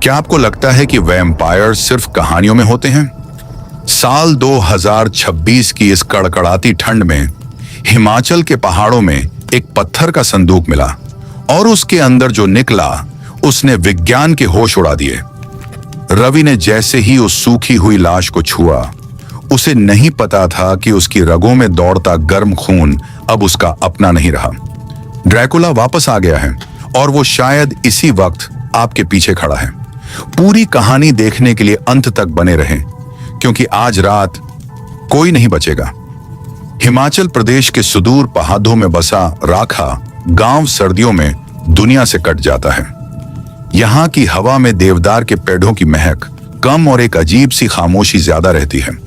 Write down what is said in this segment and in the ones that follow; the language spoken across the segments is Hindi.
क्या आपको लगता है कि वैम्पायर सिर्फ कहानियों में होते हैं? साल 2026 की इस कड़कड़ाती ठंड में हिमाचल के पहाड़ों में एक पत्थर का संदूक मिला और उसके अंदर जो निकला उसने विज्ञान के होश उड़ा दिए। रवि ने जैसे ही उस सूखी हुई लाश को छुआ, उसे नहीं पता था कि उसकी रगों में दौड़ता गर्म खून अब उसका अपना नहीं रहा। ड्रैकुला वापस आ गया है और वो शायद इसी वक्त आपके पीछे खड़ा है। पूरी कहानी देखने के लिए अंत तक बने रहें, क्योंकि आज रात कोई नहीं बचेगा। हिमाचल प्रदेश के सुदूर पहाड़ों में बसा राखा गांव सर्दियों में दुनिया से कट जाता है। यहाँ की हवा में देवदार के पेड़ों की महक कम और एक अजीब सी खामोशी ज्यादा रहती है।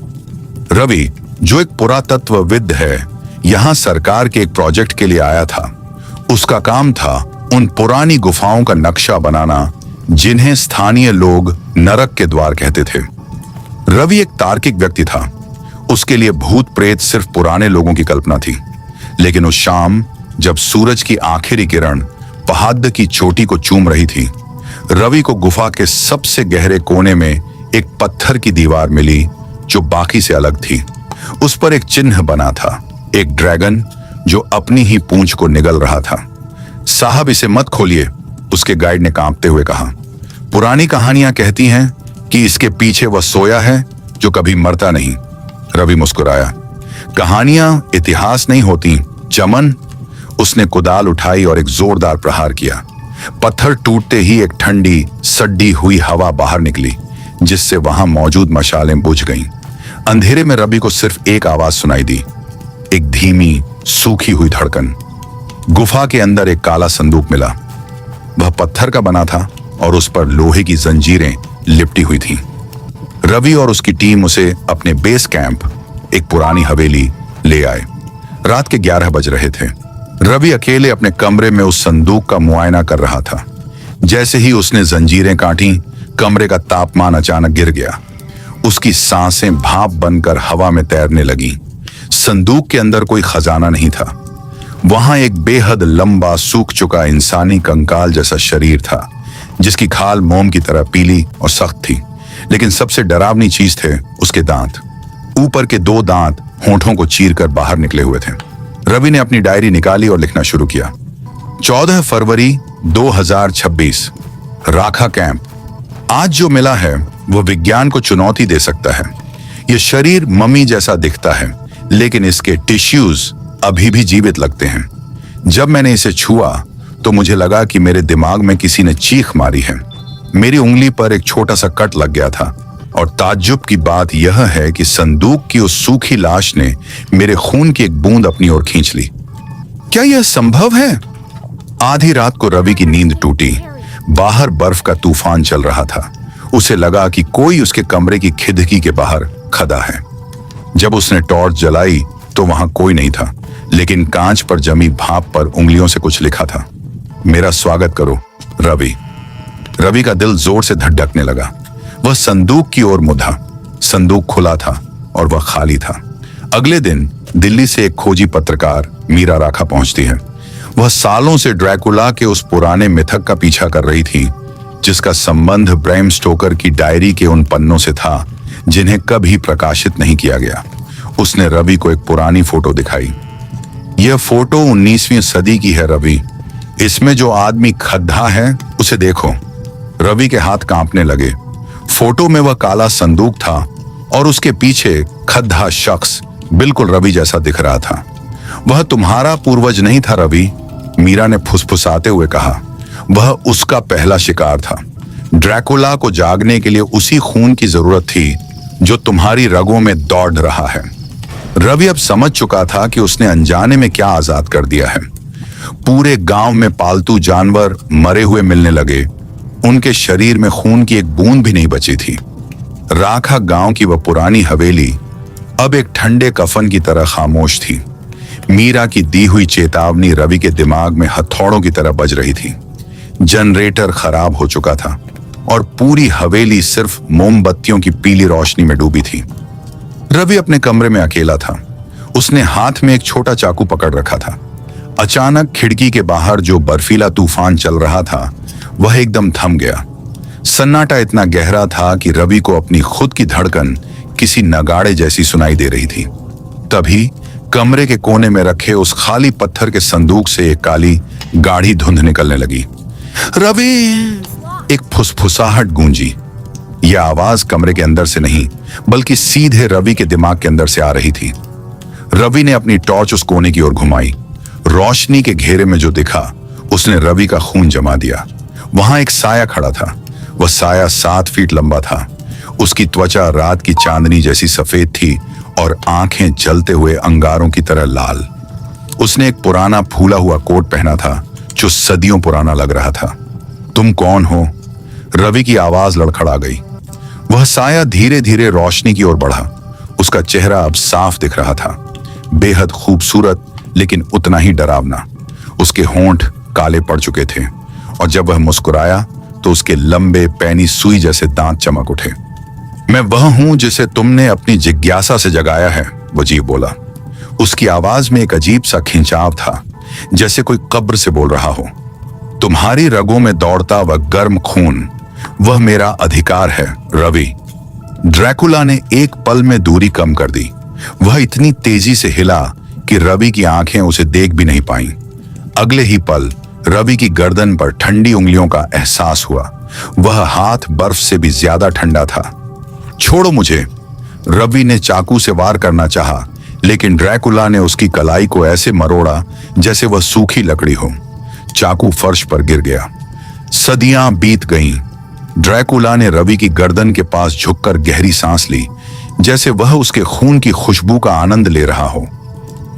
रवि, जो एक पुरातत्वविद है, यहाँ सरकार के एक प्रोजेक्ट के लिए आया था। उसका काम था उन पुरानी गुफाओं का नक्शा बनाना जिन्हें स्थानीय लोग नरक के द्वार कहते थे। रवि एक तार्किक व्यक्ति था। उसके लिए भूत प्रेत सिर्फ पुराने लोगों की कल्पना थी। लेकिन उस शाम जब सूरज की आखिरी किरण पहाड़ की चोटी को चूम रही थी, रवि को गुफा के सबसे गहरे कोने में एक पत्थर की दीवार मिली जो बाकी से अलग थी। उस पर एक चिन्ह बना था, एक ड्रैगन जो अपनी ही पूंछ को निगल रहा था। साहब, इसे मत खोलिए, उसके गाइड ने कांपते हुए कहा। पुरानी कहानियां कहती हैं कि इसके पीछे वह सोया है जो कभी मरता नहीं। रवि मुस्कुराया। कहानियां इतिहास नहीं होती, चमन। उसने कुदाल उठाई और एक जोरदार प्रहार किया। पत्थर टूटते ही एक ठंडी सड्डी हुई हवा बाहर निकली, जिससे वहां मौजूद मशालें बुझ गईं। अंधेरे में रवि को सिर्फ एक आवाज सुनाई दी, एक धीमी सूखी हुई धड़कन। गुफा के अंदर एक काला संदूक मिला। वह पत्थर का बना था और उस पर लोहे की जंजीरें लिपटी हुई थीं। रवि और उसकी टीम उसे अपने बेस कैंप, एक पुरानी हवेली, ले आए। रात के 11 बज रहे थे। रवि अकेले अपने कमरे में उस संदूक का मुआयना कर रहा था। जैसे ही उसने जंजीरें काटी, कमरे का तापमान अचानक गिर गया। उसकी सांसें भाप बनकर हवा में तैरने लगी। संदूक के अंदर कोई खजाना नहीं था। वहां एक बेहद लंबा सूख चुका इंसानी कंकाल जैसा शरीर था, जिसकी खाल मोम की तरह पीली और सख्त थी। लेकिन सबसे डरावनी चीज थे उसके दांत। ऊपर के 2 दांत होंठों को चीरकर बाहर निकले हुए थे। रवि ने अपनी डायरी निकाली और लिखना शुरू किया। 14 फरवरी 2026, राखा कैंप। आज जो मिला है वो विज्ञान को चुनौती दे सकता है। यह शरीर मम्मी जैसा दिखता है, लेकिन इसके टिश्यूज अभी भी जीवित लगते हैं। जब मैंने इसे छुआ तो मुझे लगा कि मेरे दिमाग में किसी ने चीख मारी है। मेरी उंगली पर एक छोटा सा कट लग गया था और ताज्जुब की बात यह है कि संदूक की उस सूखी लाश ने मेरे खून की एक बूंद अपनी ओर खींच ली। क्या यह संभव है? आधी रात को रवि की नींद टूटी। बाहर बर्फ का तूफान चल रहा था। उसे लगा कि कोई उसके कमरे की खिड़की के बाहर खड़ा है। जब उसने टॉर्च जलाई तो वहां कोई नहीं था, लेकिन कांच पर जमी भाप पर उंगलियों से कुछ लिखा था। मेरा स्वागत करो, रवि। रवि का दिल जोर से धड़कने लगा। वह संदूक की ओर मुड़ा। संदूक खुला था और वह खाली था। अगले दिन दिल्ली से एक खोजी पत्रकार मीरा राखा पहुंचती है। वह सालों से ड्रैकुला के उस पुराने मिथक का पीछा कर रही थी, जिसका संबंध ब्रैम स्टोकर की डायरी के उन पन्नों से था जिन्हें कभी प्रकाशित नहीं किया गया। उसने रवि को एक पुरानी फोटो दिखाई। यह फोटो 19वीं सदी की है, रवि। इसमें जो आदमी खड्डा है उसे देखो। रवि के हाथ कांपने लगे। फोटो में वह काला संदूक था और उसके पीछे खड्डा शख्स बिल्कुल रवि जैसा दिख रहा था। वह तुम्हारा पूर्वज नहीं था, रवि, मीरा ने फुसफुसाते हुए कहा। वह उसका पहला शिकार था। ड्रैकुला को जागने के लिए उसी खून की जरूरत थी जो तुम्हारी रगों में दौड़ रहा है। रवि अब समझ चुका था कि उसने अनजाने में क्या आजाद कर दिया है। पूरे गांव में पालतू जानवर मरे हुए मिलने लगे। उनके शरीर में खून की एक बूंद भी नहीं बची थी। राखा गांव की वह पुरानी हवेली अब एक ठंडे कफन की तरह खामोश थी। मीरा की दी हुई चेतावनी रवि के दिमाग में हथौड़ों की तरह बज रही थी। जनरेटर खराब हो चुका था और पूरी हवेली सिर्फ मोमबत्तियों की पीली रोशनी में डूबी थी। रवि अपने कमरे में अकेला था। उसने हाथ में एक छोटा चाकू पकड़ रखा था। अचानक खिड़की के बाहर जो बर्फीला तूफान चल रहा था वह एकदम थम गया। सन्नाटा इतना गहरा था कि रवि को अपनी खुद की धड़कन किसी नगाड़े जैसी सुनाई दे रही थी। तभी कमरे के कोने में रखे उस खाली पत्थर के संदूक से एक काली गाढ़ी धुंध निकलने लगी। रवि! एक फुसफुसाहट गूंजी। यह आवाज कमरे के अंदर से नहीं बल्कि सीधे रवि के दिमाग के अंदर से आ रही थी। रवि ने अपनी टॉर्च उस कोने की ओर घुमाई। रोशनी के घेरे में जो दिखा उसने रवि का खून जमा दिया। वहां एक साया खड़ा था। वह साया 7 फीट लंबा था। उसकी त्वचा रात की चांदनी जैसी सफेद थी और आंखें जलते हुए अंगारों की तरह लाल। उसने एक पुराना फूला हुआ कोट पहना था जो सदियों पुराना लग रहा था। तुम कौन हो? रवि की आवाज लड़खड़ा गई। वह साया धीरे धीरे रोशनी की ओर बढ़ा। उसका चेहरा अब साफ दिख रहा था, बेहद खूबसूरत लेकिन उतना ही डरावना। उसके होंठ काले पड़ चुके थे और जब वह मुस्कुराया तो उसके लंबे पैनी सुई जैसे दांत चमक उठे। मैं वह हूं जिसे तुमने अपनी जिज्ञासा से जगाया है, वो जीव बोला। उसकी आवाज में एक अजीब सा खिंचाव था, जैसे कोई कब्र से बोल रहा हो। तुम्हारी रगों में दौड़ता वह गर्म खून, वह मेरा अधिकार है, रवि। ड्रैकुला ने एक पल में दूरी कम कर दी। वह इतनी तेजी से हिला कि रवि की आंखें उसे देख भी नहीं पाईं। अगले ही पल रवि की गर्दन पर ठंडी उंगलियों का एहसास हुआ। वह हाथ बर्फ से भी ज्यादा ठंडा था। छोड़ो मुझे! रवि ने चाकू से वार करना चाहा, लेकिन ड्रैकुला ने उसकी कलाई को ऐसे मरोड़ा जैसे वह सूखी लकड़ी हो। चाकू फर्श पर गिर गया। सदियां बीत गईं। ड्रैकुला ने रवि की गर्दन के पास झुककर गहरी सांस ली, जैसे वह उसके खून की खुशबू का आनंद ले रहा हो।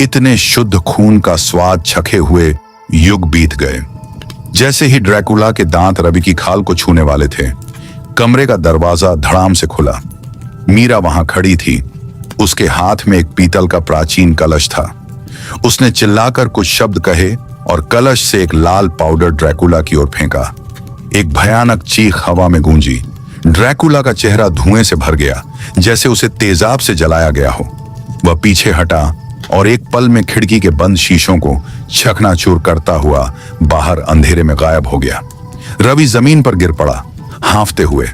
इतने शुद्ध खून का स्वाद चखे हुए युग बीत गए। जैसे ही ड्रैकुला के दांत रवि की खाल को छूने वाले थे, कमरे का दरवाजा धड़ाम से खुला। मीरा वहां खड़ी थी। उसके हाथ में एक पीतल का प्राचीन कलश था। उसने चिल्लाकर कुछ शब्द कहे और कलश से एक लाल पाउडर ड्रैकुला की ओर फेंका। एक भयानक चीख हवा में गूंजी। ड्रैकुला का चेहरा धुएं से भर गया, जैसे उसे तेजाब से जलाया गया हो। वह पीछे हटा और एक पल में खिड़की के बंद शीशों को चकनाचूर करता हुआ बाहर अंधेरे में गायब हो गया। रवि जमीन पर गिर पड़ा, हांफते हुए।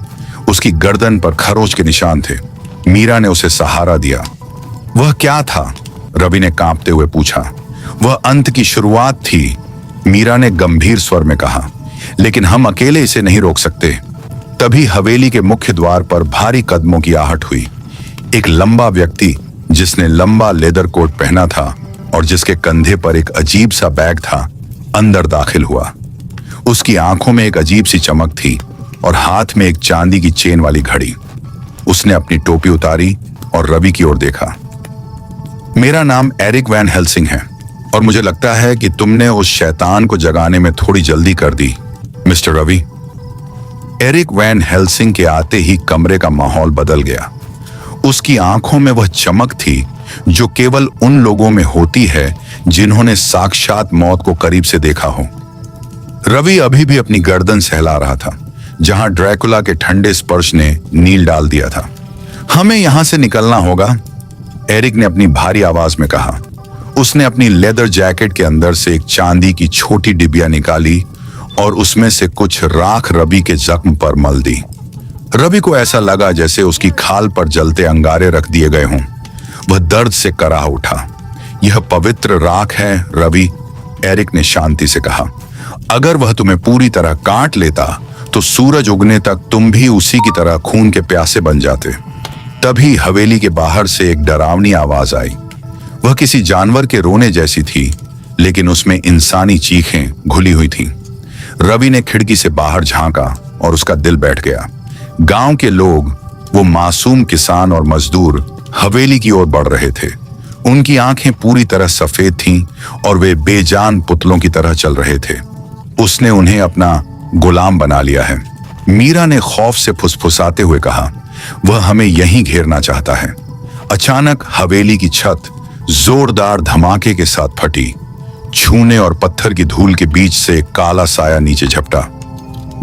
उसकी गर्दन पर खरोच के निशान थे। मीरा ने उसे सहारा दिया। वह क्या था? रवि ने कांपते हुए पूछा। वह अंत की शुरुआत थी, मीरा ने गंभीर स्वर में कहा, लेकिन हम अकेले इसे नहीं रोक सकते। तभी हवेली के मुख्य द्वार पर भारी कदमों की आहट हुई। एक लंबा व्यक्ति जिसने लंबा लेदर कोट पहना था और जिसके कंधे पर एक अजीब सा बैग था, अंदर दाखिल हुआ। उसकी आंखों में एक अजीब सी चमक थी और हाथ में एक चांदी की चेन वाली घड़ी। उसने अपनी टोपी उतारी और रवि की ओर देखा। मेरा नाम एरिक वैन हेल्सिंग है और मुझे लगता है कि तुमने उस शैतान को जगाने में थोड़ी जल्दी कर दी, mister Ravi. Eric Van Helsing के आते ही कमरे का माहौल बदल गया। उसकी आंखों में वह चमक थी जो केवल उन लोगों में होती है जिन्होंने साक्षात मौत को करीब से देखा हो। रवि अभी भी अपनी गर्दन सहला रहा था, जहां ड्रैकुला के ठंडे स्पर्श ने नील डाल दिया था। हमें यहां से निकलना होगा, एरिक ने अपनी भारी आवाज में कहा। उसने अपनी लेदर जैकेट के अंदर से एक चांदी की छोटी डिबिया निकाली और उसमें से कुछ राख रवि के जख्म पर मल दी। रवि को ऐसा लगा जैसे उसकी खाल पर जलते अंगारे रख दिए गए हों। वह दर्द से कराह उठा। यह पवित्र राख है रवि, एरिक ने शांति से कहा। अगर वह तुम्हें पूरी तरह काट लेता तो सूरज उगने तक तुम भी उसी की तरह खून के प्यासे बन जाते। तभी हवेली के बाहर से एक डरावनी आवाज आई। वह किसी जानवर के रोने जैसी थी, लेकिन उसमें इंसानी चीखें घुली हुई थीं। रवि ने खिड़की से बाहर झांका और उसका दिल बैठ गया। गांव के लोग, वो मासूम किसान और मजदूर, हवेली की ओर बढ़ रहे थे। उनकी आंखें पूरी तरह सफेद थीं और वे बेजान पुतलों की तरह चल रहे थे। उसने उन्हें अपना गुलाम बना लिया है, मीरा ने खौफ से फुसफुसाते हुए कहा। वह हमें यहीं घेरना चाहता है। अचानक हवेली की छत जोरदार धमाके के साथ फटी। छूने और पत्थर की धूल के बीच से एक काला साया नीचे झपटा।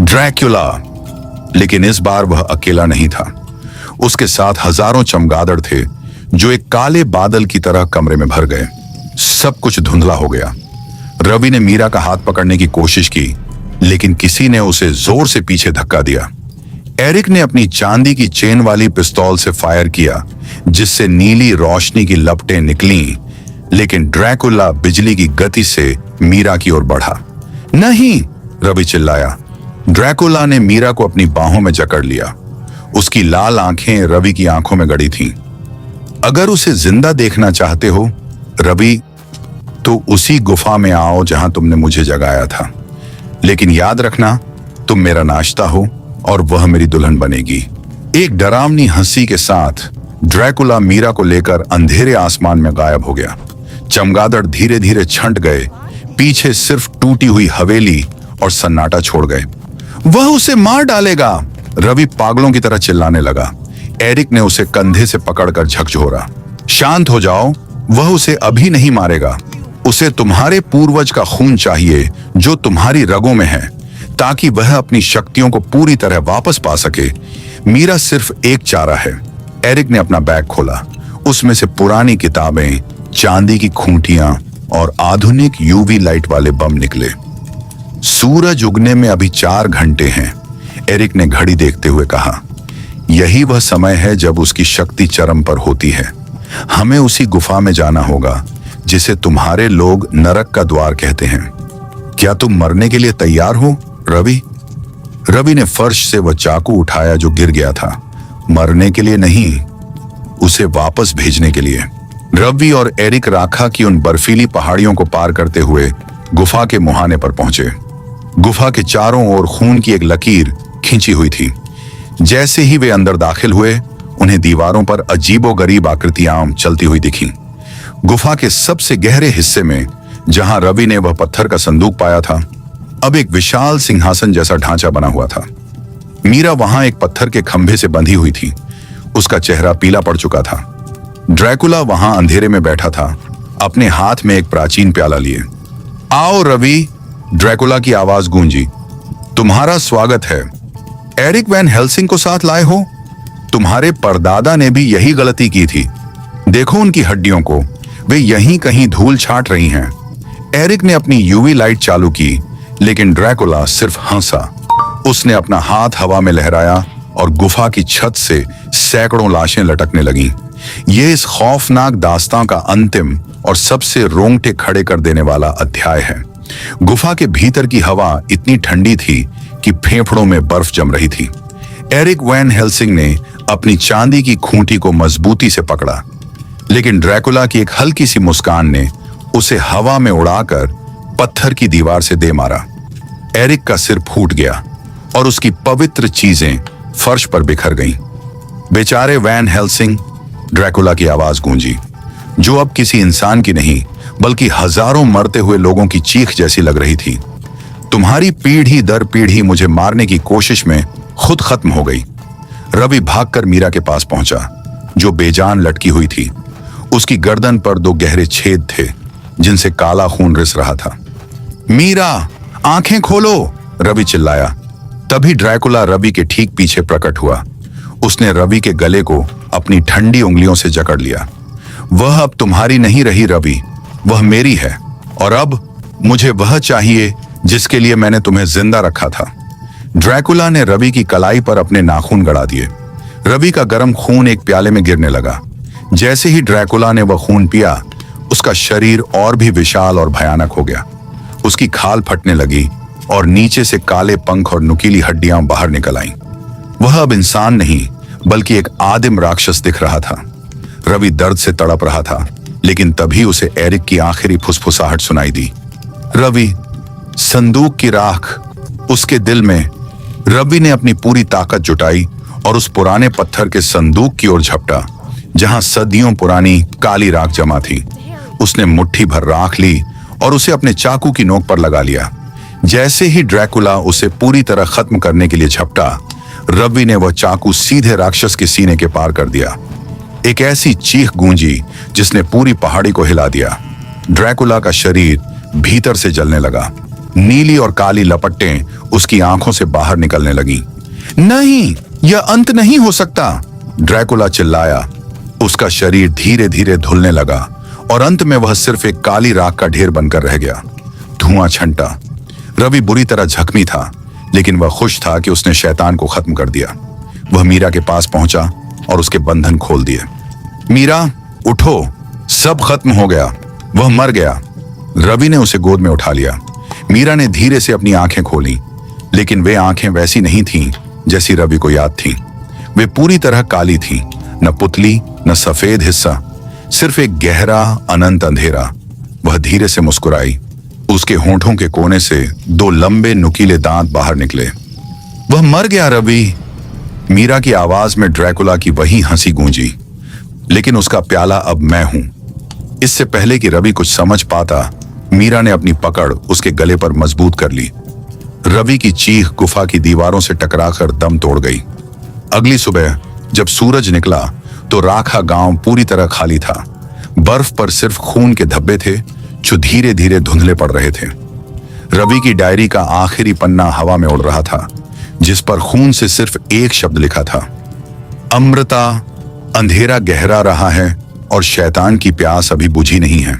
ड्रैकुला! लेकिन इस बार वह अकेला नहीं था। उसके साथ हजारों चमगादड़ थे जो एक काले बादल की तरह कमरे में भर गए। सब कुछ धुंधला हो गया। रवि ने मीरा का हाथ पकड़ने की कोशिश की, लेकिन किसी ने उसे जोर से पीछे धक्का दिया। एरिक ने अपनी चांदी की चेन वाली पिस्तौल से फायर किया, जिससे नीली रोशनी की लपटें निकलीं, लेकिन ड्रैकुला बिजली की गति से मीरा की ओर बढ़ा। नहीं, रवि चिल्लाया। ड्रैकुला ने मीरा को अपनी बाहों में जकड़ लिया। उसकी लाल आंखें रवि की आंखों में गड़ी थीं। अगर उसे जिंदा देखना चाहते हो रवि, तो उसी गुफा में आओ जहां तुमने मुझे जगाया था, लेकिन याद रखना तुम मेरा नाश्ता हो और वह मेरी दुल्हन बनेगी। एक डरावनी हंसी के साथ ड्रैकुला मीरा को लेकर अंधेरे आसमान में गायब हो गया। चमगादड़ धीरे धीरे छंट गए, पीछे सिर्फ टूटी हुई हवेली और सन्नाटा छोड़ गए। वह उसे मार डालेगा, रवि पागलों की तरह चिल्लाने लगा। एरिक ने उसे कंधे से पकड़कर झकझोरा। शांत हो जाओ, वह उसे अभी नहीं मारेगा। उसे तुम्हारे पूर्वज का खून चाहिए जो तुम्हारी रगों में है, ताकि वह अपनी शक्तियों को पूरी तरह वापस पा सके। मीरा सिर्फ एक चारा है। एरिक ने अपना बैग खोला। उसमें से पुरानी किताबें, चांदी की खूंटियां और आधुनिक यूवी लाइट वाले बम निकले। सूरज उगने में अभी 4 घंटे हैं, एरिक ने घड़ी देखते हुए कहा। यही वह समय है जब उसकी शक्ति चरम पर होती है। हमें उसी गुफा में जाना होगा जिसे तुम्हारे लोग नरक का द्वार कहते हैं। क्या तुम मरने के लिए तैयार हो रवि? रवि ने फर्श से वह चाकू उठाया जो गिर गया था। मरने के लिए नहीं, उसे वापस भेजने के लिए। रवि और एरिक राखा की उन बर्फीली पहाड़ियों को पार करते हुए गुफा के मुहाने पर पहुंचे। गुफा के चारों ओर खून की एक लकीर खींची हुई थी। जैसे ही वे अंदर दाखिल हुए, उन्हें दीवारों पर अजीबोगरीब आकृतियां चलती हुई दिखीं। गुफा के सबसे गहरे हिस्से में, जहां रवि ने वह पत्थर का संदूक पाया था, अब एक विशाल सिंहासन जैसा ढांचा बना हुआ था। मीरा वहां एक पत्थर के खंभे से बंधी हुई थी। उसका चेहरा पीला पड़ चुका था। ड्रैकुला वहां अंधेरे में बैठा था, अपने हाथ में एक प्राचीन प्याला लिए। आओ रवि, ड्रैकुला की आवाज गूंजी। तुम्हारा स्वागत है। एरिक वैन हेल्सिंग को साथ लाए हो? तुम्हारे परदादा ने भी यही गलती की थी। देखो उनकी हड्डियों को, वे यहीं कहीं धूल छाट रही हैं। एरिक ने अपनी यूवी लाइट चालू की, लेकिन ड्रैकुला सिर्फ हंसा। उसने अपना हाथ हवा में लहराया और गुफा की छत से सैकड़ों लाशें लटकने लगीं। यह इस खौफनाक दास्तां का अंतिम और सबसे रोंगटे खड़े कर देने वाला अध्याय है। गुफा के भीतर की हवा इतनी ठंडी थी कि फेफड़ों में बर्फ जम रही थी। एरिक वैन हेल्सिंग ने अपनी चांदी की खूंटी को मजबूती से पकड़ा, लेकिन ड्रैकुला की एक हल्की सी मुस्कान ने उसे हवा में उड़ाकर पत्थर की दीवार से दे मारा। एरिक का सिर फूट गया और उसकी पवित्र चीजें फर्श पर बिखर गईं। बेचारे वैन हेल्सिंग, ड्रैकुला की आवाज गूंजी, जो अब किसी इंसान की नहीं बल्कि हजारों मरते हुए लोगों की चीख जैसी लग रही थी। तुम्हारी पीढ़ी दर पीढ़ी मुझे मारने की कोशिश में खुद खत्म हो गई। रवि भागकर मीरा के पास पहुंचा, जो बेजान लटकी हुई थी। उसकी गर्दन पर 2 गहरे छेद थे, जिनसे काला खून रिस रहा था। मीरा, आंखें खोलो, रवि चिल्लाया। तभी ड्रैकुला रवि के ठीक पीछे प्रकट हुआ। उसने रवि के गले को अपनी ठंडी उंगलियों से जकड़ लिया। वह अब तुम्हारी नहीं रही रवि, वह मेरी है, और अब मुझे वह चाहिए जिसके लिए मैंने तुम्हें जिंदा रखा था। ड्रैकुला ने रवि की कलाई पर अपने नाखून गड़ा दिए। रवि का गर्म खून एक प्याले में गिरने लगा। जैसे ही ड्रैकुला ने वह खून पिया, उसका शरीर और भी विशाल और भयानक हो गया। उसकी खाल फटने लगी और नीचे से काले पंख और नुकीली हड्डियां बाहर निकल आईं। वह अब इंसान नहीं बल्कि एक आदिम राक्षस दिख रहा था। रवि दर्द से तड़प रहा था, लेकिन तभी उसे एरिक की आखिरी फुसफुसाहट सुनाई दी। रवि, संदूक की राख। उसके दिल में रवि ने अपनी पूरी ताकत जुटाई और उस पुराने पत्थर के संदूक की ओर झपटा, जहां सदियों पुरानी काली राख जमा थी। उसने मुट्ठी भर राख ली और उसे अपने चाकू की नोक पर लगा लिया। जैसे ही ड्रैकुला उसे पूरी तरह खत्म करने के लिए झपटा, रवि ने वह चाकू सीधे राक्षस के सीने के पार कर दिया। एक ऐसी चीख गूंजी जिसने पूरी पहाड़ी को हिला दिया। ड्रैकुला का शरीर भीतर से जलने लगा। नीली और काली लपटें उसकी आंखों से बाहर निकलने लगीं। नहीं, यह अंत नहीं हो सकता, ड्रैकुला चिल्लाया। उसका शरीर धीरे धीरे धुलने लगा और अंत में वह सिर्फ एक काली राख का ढेर बनकर रह गया। धुआं छंटा। रवि बुरी तरह जख्मी था, लेकिन वह खुश था कि उसने शैतान को खत्म कर दिया। वह मीरा के पास पहुंचा और उसके बंधन खोल दिए। मीरा, उठो, सब खत्म हो गया, वह मर गया। रवि ने उसे गोद में उठा लिया। मीरा ने धीरे से अपनी आंखें खोली, लेकिन वे आंखें वैसी नहीं थीं जैसी रवि को याद थी। वे पूरी तरह काली थीं, न पुतली न सफेद हिस्सा, सिर्फ एक गहरा अनंत अंधेरा। वह धीरे से मुस्कुराई। उसके होंठों के कोने से 2 लंबे नुकीले दांत बाहर निकले। वह मर गया रवि। मीरा की आवाज में ड्रैकुला की वही हंसी गूंजी। लेकिन उसका प्याला अब मैं हूं। इससे पहले कि रवि कुछ समझ पाता, मीरा ने अपनी पकड़ उसके गले पर मजबूत कर ली। रवि की चीख गुफा की दीवारों से टकराकर दम तोड़ गई। अगली सुबह जब सूरज निकला तो राखा गांव पूरी तरह खाली था। बर्फ पर सिर्फ खून के धब्बे थे जो धीरे धीरे धुंधले पड़ रहे थे। रवि की डायरी का आखिरी पन्ना हवा में उड़ रहा था, जिस पर खून से सिर्फ एक शब्द लिखा था, अमृता। अंधेरा गहरा रहा है और शैतान की प्यास अभी बुझी नहीं है।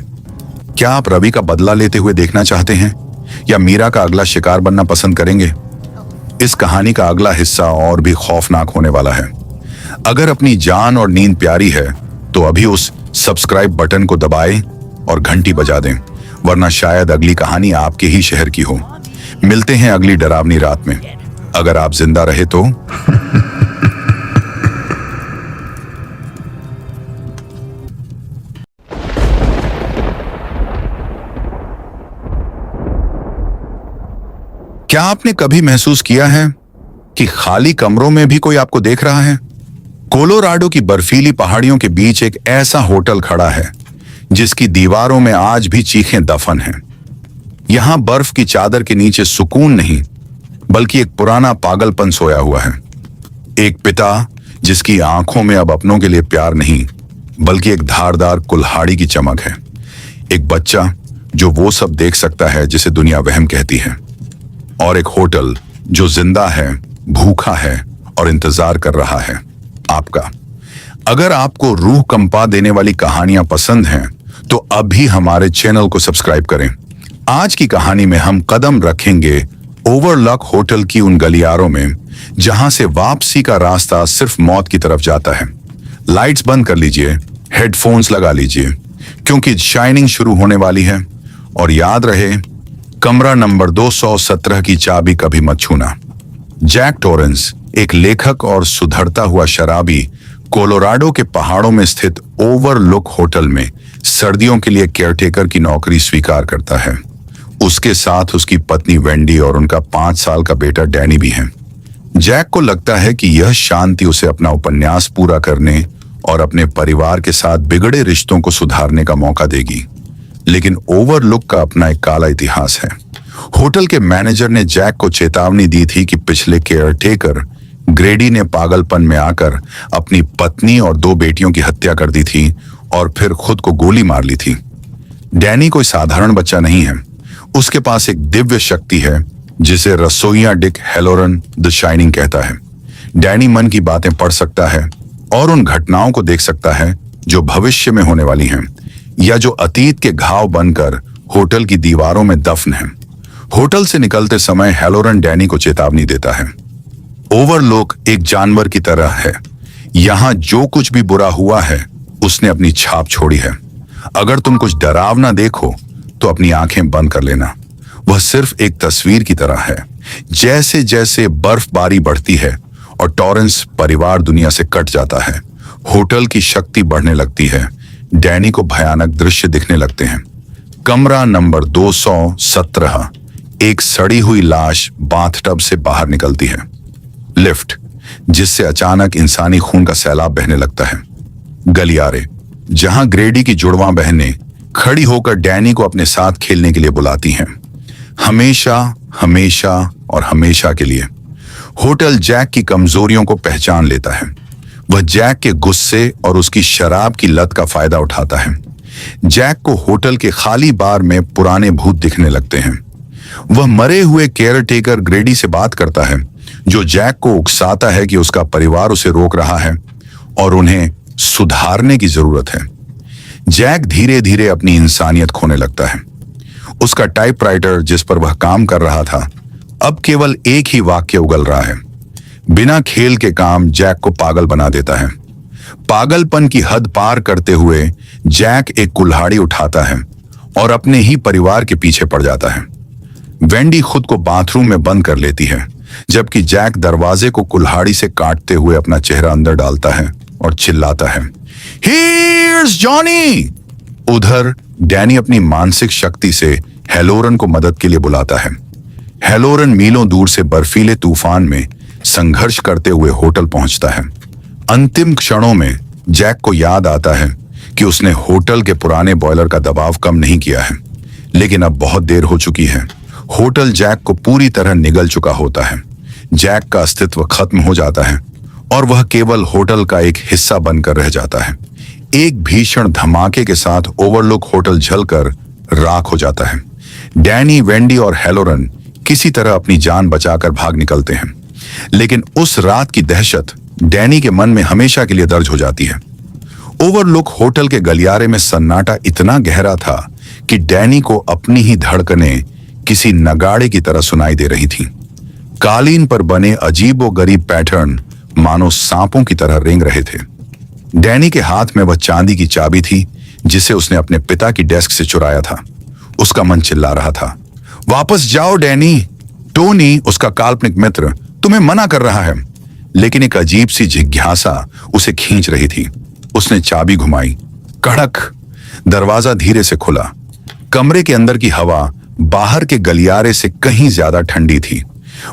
क्या आप रवि का बदला लेते हुए देखना चाहते हैं या मीरा का अगला शिकार बनना पसंद करेंगे? इस कहानी का अगला हिस्सा और भी खौफनाक होने वाला है। अगर अपनी जान और नींद प्यारी है तो अभी उस सब्सक्राइब बटन को दबाएं और घंटी बजा दें, वरना शायद अगली कहानी आपके ही शहर की हो। मिलते हैं अगली डरावनी रात में, अगर आप जिंदा रहे तो। क्या आपने कभी महसूस किया है कि खाली कमरों में भी कोई आपको देख रहा है? कोलोराडो की बर्फीली पहाड़ियों के बीच एक ऐसा होटल खड़ा है जिसकी दीवारों में आज भी चीखें दफन हैं। यहां बर्फ की चादर के नीचे सुकून नहीं, बल्कि एक पुराना पागलपन सोया हुआ है। एक पिता जिसकी आंखों में अब अपनों के लिए प्यार नहीं, बल्कि एक धारदार कुल्हाड़ी की चमक है। एक बच्चा जो वो सब देख सकता है जिसे दुनिया वहम कहती है। और एक होटल जो जिंदा है, भूखा है और इंतजार कर रहा है आपका। अगर आपको रूह कंपा देने वाली कहानियां पसंद हैं तो अभी हमारे चैनल को सब्सक्राइब करें। आज की कहानी में हम कदम रखेंगे ओवरलॉक होटल की उन गलियारों में जहां से वापसी का रास्ता सिर्फ मौत की तरफ जाता है। लाइट्स बंद कर लीजिए, हेडफोन्स लगा लीजिए, क्योंकि शाइनिंग शुरू होने वाली है। और याद रहे, कमरा नंबर 217 की चाबी कभी मत छूना। जैक टॉरेंस, एक लेखक और सुधरता हुआ शराबी, कोलोराडो के पहाड़ों में स्थित ओवरलुक होटल में सर्दियों के लिए केयरटेकर की नौकरी स्वीकार करता है। उसके साथ उसकी पत्नी वेंडी और उनका 5 साल का बेटा डैनी भी है। जैक को लगता है कि यह शांति उसे अपना उपन्यास पूरा करने और अपने परिवार के साथ बिगड़े रिश्तों को सुधारने का मौका देगी। लेकिन ओवरलुक का अपना एक काला इतिहास है। होटल के मैनेजर ने जैक को चेतावनी दी थी कि पिछले केयरटेकर ग्रेडी ने पागलपन में आकर अपनी पत्नी और 2 बेटियों की हत्या कर दी थी और फिर खुद को गोली मार ली थी। डैनी कोई साधारण बच्चा नहीं है। उसके पास एक दिव्य शक्ति है जिसे रसोइया डिक हेलोरन द शाइनिंग कहता है। डैनी मन की बातें पढ़ सकता है और उन घटनाओं को देख सकता है जो भविष्य में होने वाली हैं या जो अतीत के घाव बनकर होटल की दीवारों में दफन हैं। होटल से निकलते समय हेलोरन डैनी को चेतावनी देता है, ओवरलुक एक जानवर की तरह है। यहां जो कुछ भी बुरा हुआ है उसने अपनी छाप छोड़ी है। अगर तुम कुछ डरावना देखो तो अपनी आंखें बंद कर लेना। वह सिर्फ एक तस्वीर की तरह है। जैसे जैसे बर्फबारी बढ़ती है और टॉरेंस परिवार दुनिया से कट जाता है, होटल की शक्ति बढ़ने लगती है। डैनी को भयानक दृश्य दिखने लगते हैं। कमरा नंबर 217, एक सड़ी हुई लाश बाथटब से बाहर निकलती है। लिफ्ट, जिससे अचानक इंसानी खून का सैलाब बहने लगता है। गलियारे, जहां ग्रेडी की जुड़वां बहनें खड़ी होकर डैनी को अपने साथ खेलने के लिए बुलाती हैं, हमेशा हमेशा और हमेशा के लिए। होटल जैक की कमजोरियों को पहचान लेता है। वह जैक के गुस्से और उसकी शराब की लत का फायदा उठाता है। जैक को होटल के खाली बार में पुराने भूत दिखने लगते हैं। वह मरे हुए केयरटेकर ग्रेडी से बात करता है, जो जैक को उकसाता है कि उसका परिवार उसे रोक रहा है और उन्हें सुधारने की जरूरत है। जैक धीरे धीरे अपनी इंसानियत खोने लगता है। उसका टाइपराइटर जिस पर वह काम कर रहा था अब केवल एक ही वाक्य उगल रहा है। बिना खेल के काम जैक को पागल बना देता है। पागलपन की हद पार करते हुए जैक एक कुल्हाड़ी उठाता है और अपने ही परिवार के पीछे पड़ जाता है। वेंडी खुद को बाथरूम में बंद कर लेती है, जबकि जैक दरवाजे को कुल्हाड़ी से काटते हुए अपना चेहरा अंदर डालता है और चिल्लाता है, "Here's Johnny!" उधर डैनी अपनी मानसिक शक्ति से हेलोरन को मदद के लिए बुलाता है। हेलोरन मीलों दूर से बर्फीले तूफान में संघर्ष करते हुए होटल पहुंचता है। अंतिम क्षणों में जैक को याद आता है कि उसने होटल के पुराने बॉयलर का दबाव कम नहीं किया है, लेकिन अब बहुत देर हो चुकी है। होटल जैक को पूरी तरह निगल चुका होता है। जैक का अस्तित्व खत्म हो जाता है और वह केवल होटल का एक हिस्सा बनकर रह जाता है। एक भीषण धमाके के साथ ओवरलुक होटल जलकर राख हो जाता है। डैनी, वेंडी और हेलोरन किसी तरह अपनी जान बचाकर भाग निकलते हैं, लेकिन उस रात की दहशत डैनी के मन में हमेशा के लिए दर्ज हो जाती है। ओवरलुक होटल के गलियारे में सन्नाटा इतना गहरा था कि डैनी को अपनी ही धड़कनें किसी नगाड़े की तरह सुनाई दे रही थीं। कालीन पर बने अजीबोगरीब पैटर्न मानो सांपों की तरह रेंग रहे थे। डैनी के हाथ में वह चांदी की चाबी थी जिसे उसने अपने पिता की डेस्क से चुराया था। उसका मन चिल्ला रहा था, "वापस जाओ डैनी!" टोनी, उसका काल्पनिक मित्र, तुम्हें मना कर रहा है। लेकिन एक अजीब सी जिज्ञासा उसे खींच रही थी। उसने चाबी घुमाई। कड़क! दरवाजा धीरे से खुला। कमरे के अंदर की हवा बाहर के गलियारे से कहीं ज्यादा ठंडी थी।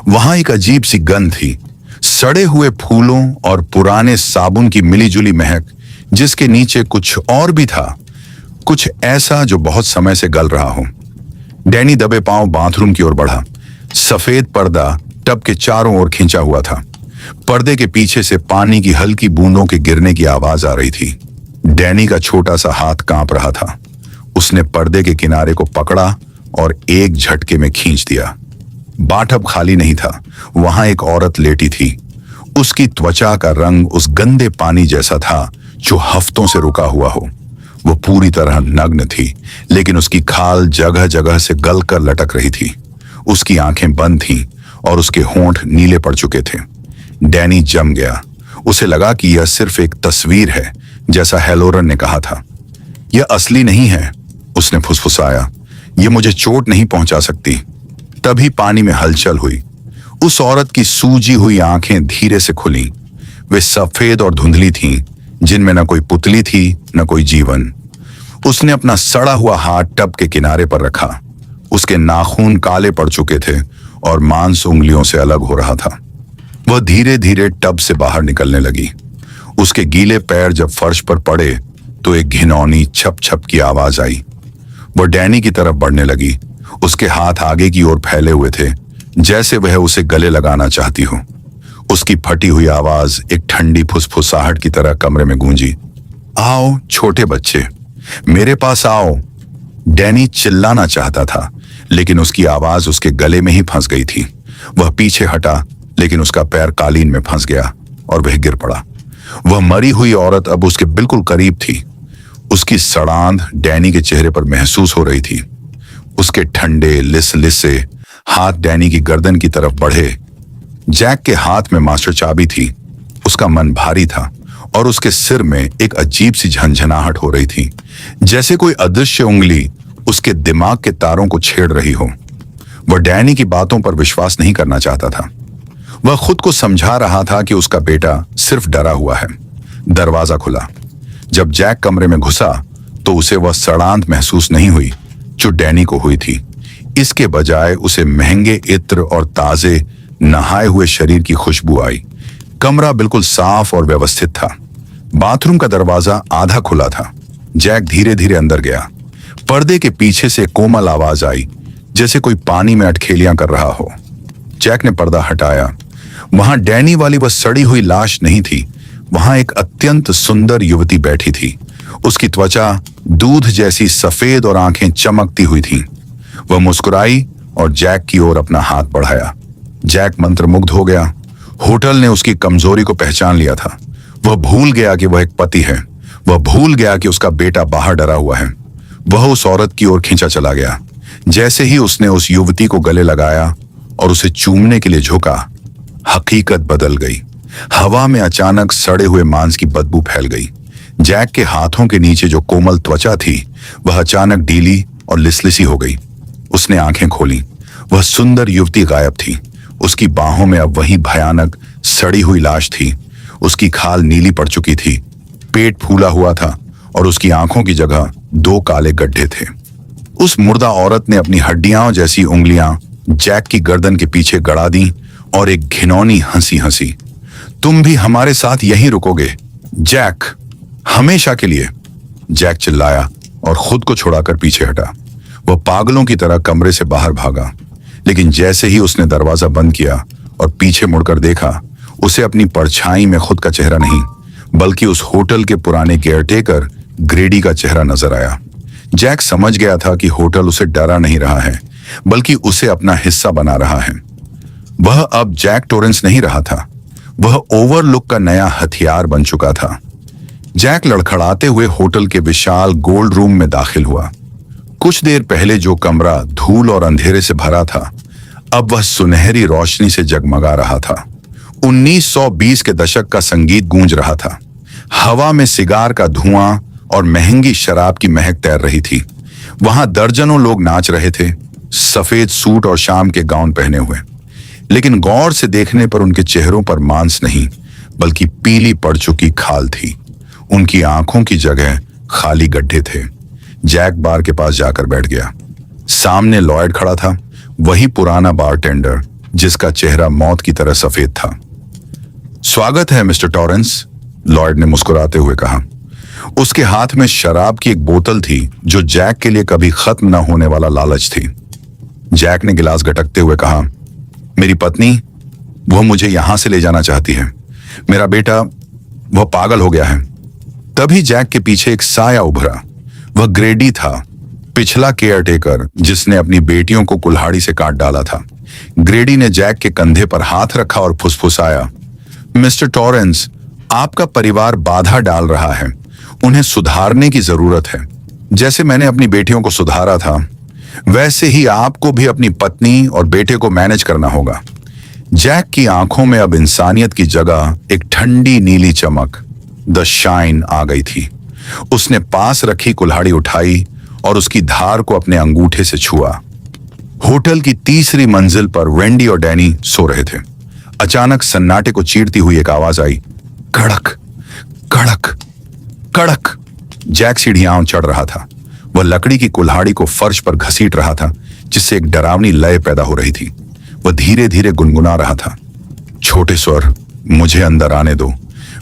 वहां एक अजीब सी गंध थी, सड़े हुए फूलों और पुराने साबुन की मिलीजुली महक, जिसके नीचे कुछ और भी था, कुछ ऐसा जो बहुत समय से गल रहा हो। डैनी दबे पांव बाथरूम की ओर बढ़ा। सफेद पर्दा टब के चारों ओर खींचा हुआ था। पर्दे के पीछे से पानी की हल्की बूंदों के गिरने की आवाज आ रही थी। डैनी का छोटा सा हाथ कांप रहा था। उसने पर्दे के किनारे को पकड़ा और एक झटके में खींच दिया। बाथटब खाली नहीं था। वहां एक औरत लेटी थी। उसकी त्वचा का रंग उस गंदे पानी जैसा था जो हफ्तों से रुका हुआ हो। वो पूरी तरह नग्न थी, लेकिन उसकी खाल जगह जगह से गलकर लटक रही थी। उसकी आंखें बंद थीं और उसके होंठ नीले पड़ चुके थे। डैनी जम गया। उसे लगा कि यह सिर्फ एक तस्वीर है, जैसा हेलोरन ने कहा था। यह असली नहीं है, उसने फुसफुसाया। यह मुझे चोट नहीं पहुंचा सकती। तभी पानी में हलचल हुई। उस औरत की सूजी हुई आंखें धीरे से खुलीं। वे सफेद और धुंधली थीं, जिनमें न कोई पुतली थी न कोई जीवन। उसने अपना सड़ा हुआ हाथ टब के किनारे पर रखा। उसके नाखून काले पड़ चुके थे और मांस उंगलियों से अलग हो रहा था। वह धीरे धीरे टब से बाहर निकलने लगी। उसके गीले पैर जब फर्श पर पड़े तो एक घिनौनी छप छप की आवाज आई। वह डैनी की तरफ बढ़ने लगी। उसके हाथ आगे की ओर फैले हुए थे, जैसे वह उसे गले लगाना चाहती हो। उसकी फटी हुई आवाज एक ठंडी फुसफुसाहट की तरह कमरे में गूंजी। "आओ छोटे बच्चे, मेरे पास आओ!" डैनी चिल्लाना चाहता था, लेकिन उसकी आवाज उसके गले में ही फंस गई थी। वह पीछे हटा, लेकिन उसका पैर कालीन में फंस गया और वह गिर पड़ा। वह मरी हुई औरत अब उसके बिल्कुल करीब थी। उसकी सड़ांध डैनी के चेहरे पर महसूस हो रही थी। उसके ठंडे लिसे हाथ डैनी की गर्दन की तरफ बढ़े। जैक के हाथ में मास्टर चाबी थी। उसका मन भारी था और उसके सिर में एक अजीब सी झंझनाहट हो रही थी, जैसे कोई अदृश्य उंगली उसके दिमाग के तारों को छेड़ रही हो। वह डैनी की बातों पर विश्वास नहीं करना चाहता था। वह खुद को समझा रहा था कि उसका बेटा सिर्फ डरा हुआ है। दरवाजा खुला। जब जैक कमरे में घुसा तो उसे वह सड़ांध महसूस नहीं हुई जो डैनी को हुई थी। इसके बजाय उसे महंगे इत्र और ताजे नहाए हुए शरीर की खुशबू आई। कमरा बिल्कुल साफ और व्यवस्थित था। बाथरूम का दरवाजा आधा खुला था। जैक धीरे धीरे अंदर गया। पर्दे के पीछे से कोमल आवाज आई, जैसे कोई पानी में अटखेलियां कर रहा हो। जैक ने पर्दा हटाया। वहां डैनी वाली वह सड़ी हुई लाश नहीं थी। वहां एक अत्यंत सुंदर युवती बैठी थी। उसकी त्वचा दूध जैसी सफेद और आंखें चमकती हुई थीं। वह मुस्कुराई और जैक की ओर अपना हाथ बढ़ाया। जैक मंत्रमुग्ध हो गया। होटल ने उसकी कमजोरी को पहचान लिया था। वह भूल गया कि वह एक पति है। वह भूल गया कि उसका बेटा बाहर डरा हुआ है। वह उस औरत की ओर खींचा चला गया। जैसे ही उसने उस युवती को गले लगाया, और उसे चूमने के लिए झुका, हकीकत बदल गई। हवा में अचानक सड़े हुए मांस की बदबू फैल गई। जैक के हाथों के नीचे जो कोमल त्वचा थी वह अचानक ढीली और लिसलिसी हो गई। उसने आंखें खोली। वह सुंदर युवती गायब थी। उसकी बाहों में अब वही भयानक सड़ी हुई लाश थी। उसकी खाल नीली पड़ चुकी थी, पेट फूला हुआ था और उसकी आंखों की जगह 2 काले गड्ढे थे। उस मुर्दा औरत ने अपनी हड्डियां जैसी उंगलियां जैक की गर्दन के पीछे गड़ा दी और एक घिनौनी हंसी हंसी। तुम भी हमारे साथ यहीं रुकोगे जैक, हमेशा के लिए, जैक चिल्लाया और खुद को छुड़ाकर पीछे हटा। वह पागलों की तरह कमरे से बाहर भागा, लेकिन जैसे ही उसने दरवाजा बंद किया और पीछे मुड़कर देखा, उसे अपनी परछाई में खुद का चेहरा नहीं बल्कि उस होटल के पुराने केयरटेकर ग्रेडी का चेहरा नजर आया। जैक समझ गया था कि होटल उसे डरा नहीं रहा है बल्कि उसे अपना हिस्सा बना रहा है। वह अब जैक टॉरेंस नहीं रहा था, वह ओवरलुक का नया हथियार बन चुका था। जैक लड़खड़ाते हुए होटल के विशाल गोल्ड रूम में दाखिल हुआ। कुछ देर पहले जो कमरा धूल और अंधेरे से भरा था, अब वह सुनहरी रोशनी से जगमगा रहा था। 1920 के दशक का संगीत गूंज रहा था। हवा में सिगार का धुआं और महंगी शराब की महक तैर रही थी। वहां दर्जनों लोग नाच रहे थे, सफेद सूट और शाम के गाउन पहने हुए, लेकिन गौर से देखने पर उनके चेहरों पर मांस नहीं बल्कि पीली पड़ चुकी खाल थी। उनकी आंखों की जगह खाली गड्ढे थे। जैक बार के पास जाकर बैठ गया। सामने लॉयड खड़ा था, वही पुराना बारटेंडर जिसका चेहरा मौत की तरह सफेद था। स्वागत है मिस्टर टॉरेंस, लॉयड ने मुस्कुराते हुए कहा। उसके हाथ में शराब की एक बोतल थी जो जैक के लिए कभी खत्म न होने वाला लालच थी। जैक ने गिलास गटकते हुए कहा, मेरी पत्नी, वह मुझे यहां से ले जाना चाहती है। मेरा बेटा, वह पागल हो गया है। तभी जैक के पीछे एक साया उभरा। वह ग्रेडी था, पिछला केयरटेकर जिसने अपनी बेटियों को कुल्हाड़ी से काट डाला था। ग्रेडी ने जैक के कंधे पर हाथ रखा और फुसफुसाया, मिस्टर टॉरेंस, आपका परिवार बाधा डाल रहा है। उन्हें सुधारने की जरूरत है। जैसे मैंने अपनी बेटियों को सुधारा था, वैसे ही आपको भी अपनी पत्नी और बेटे को मैनेज करना होगा। जैक की आंखों में अब इंसानियत की जगह एक ठंडी नीली चमक, द शाइन, आ गई थी। उसने पास रखी कुल्हाड़ी उठाई और उसकी धार को अपने अंगूठे से छुआ। होटल की तीसरी मंजिल पर वेंडी और डैनी सो रहे थे। अचानक सन्नाटे को चीरती हुई एक आवाज आई, कड़क कड़क कड़क। जैक सीढ़ियां चढ़ रहा था। वह लकड़ी की कुल्हाड़ी को फर्श पर घसीट रहा था, जिससे एक डरावनी लय पैदा हो रही थी। वह धीरे धीरे गुनगुना रहा था, छोटे स्वर, मुझे अंदर आने दो।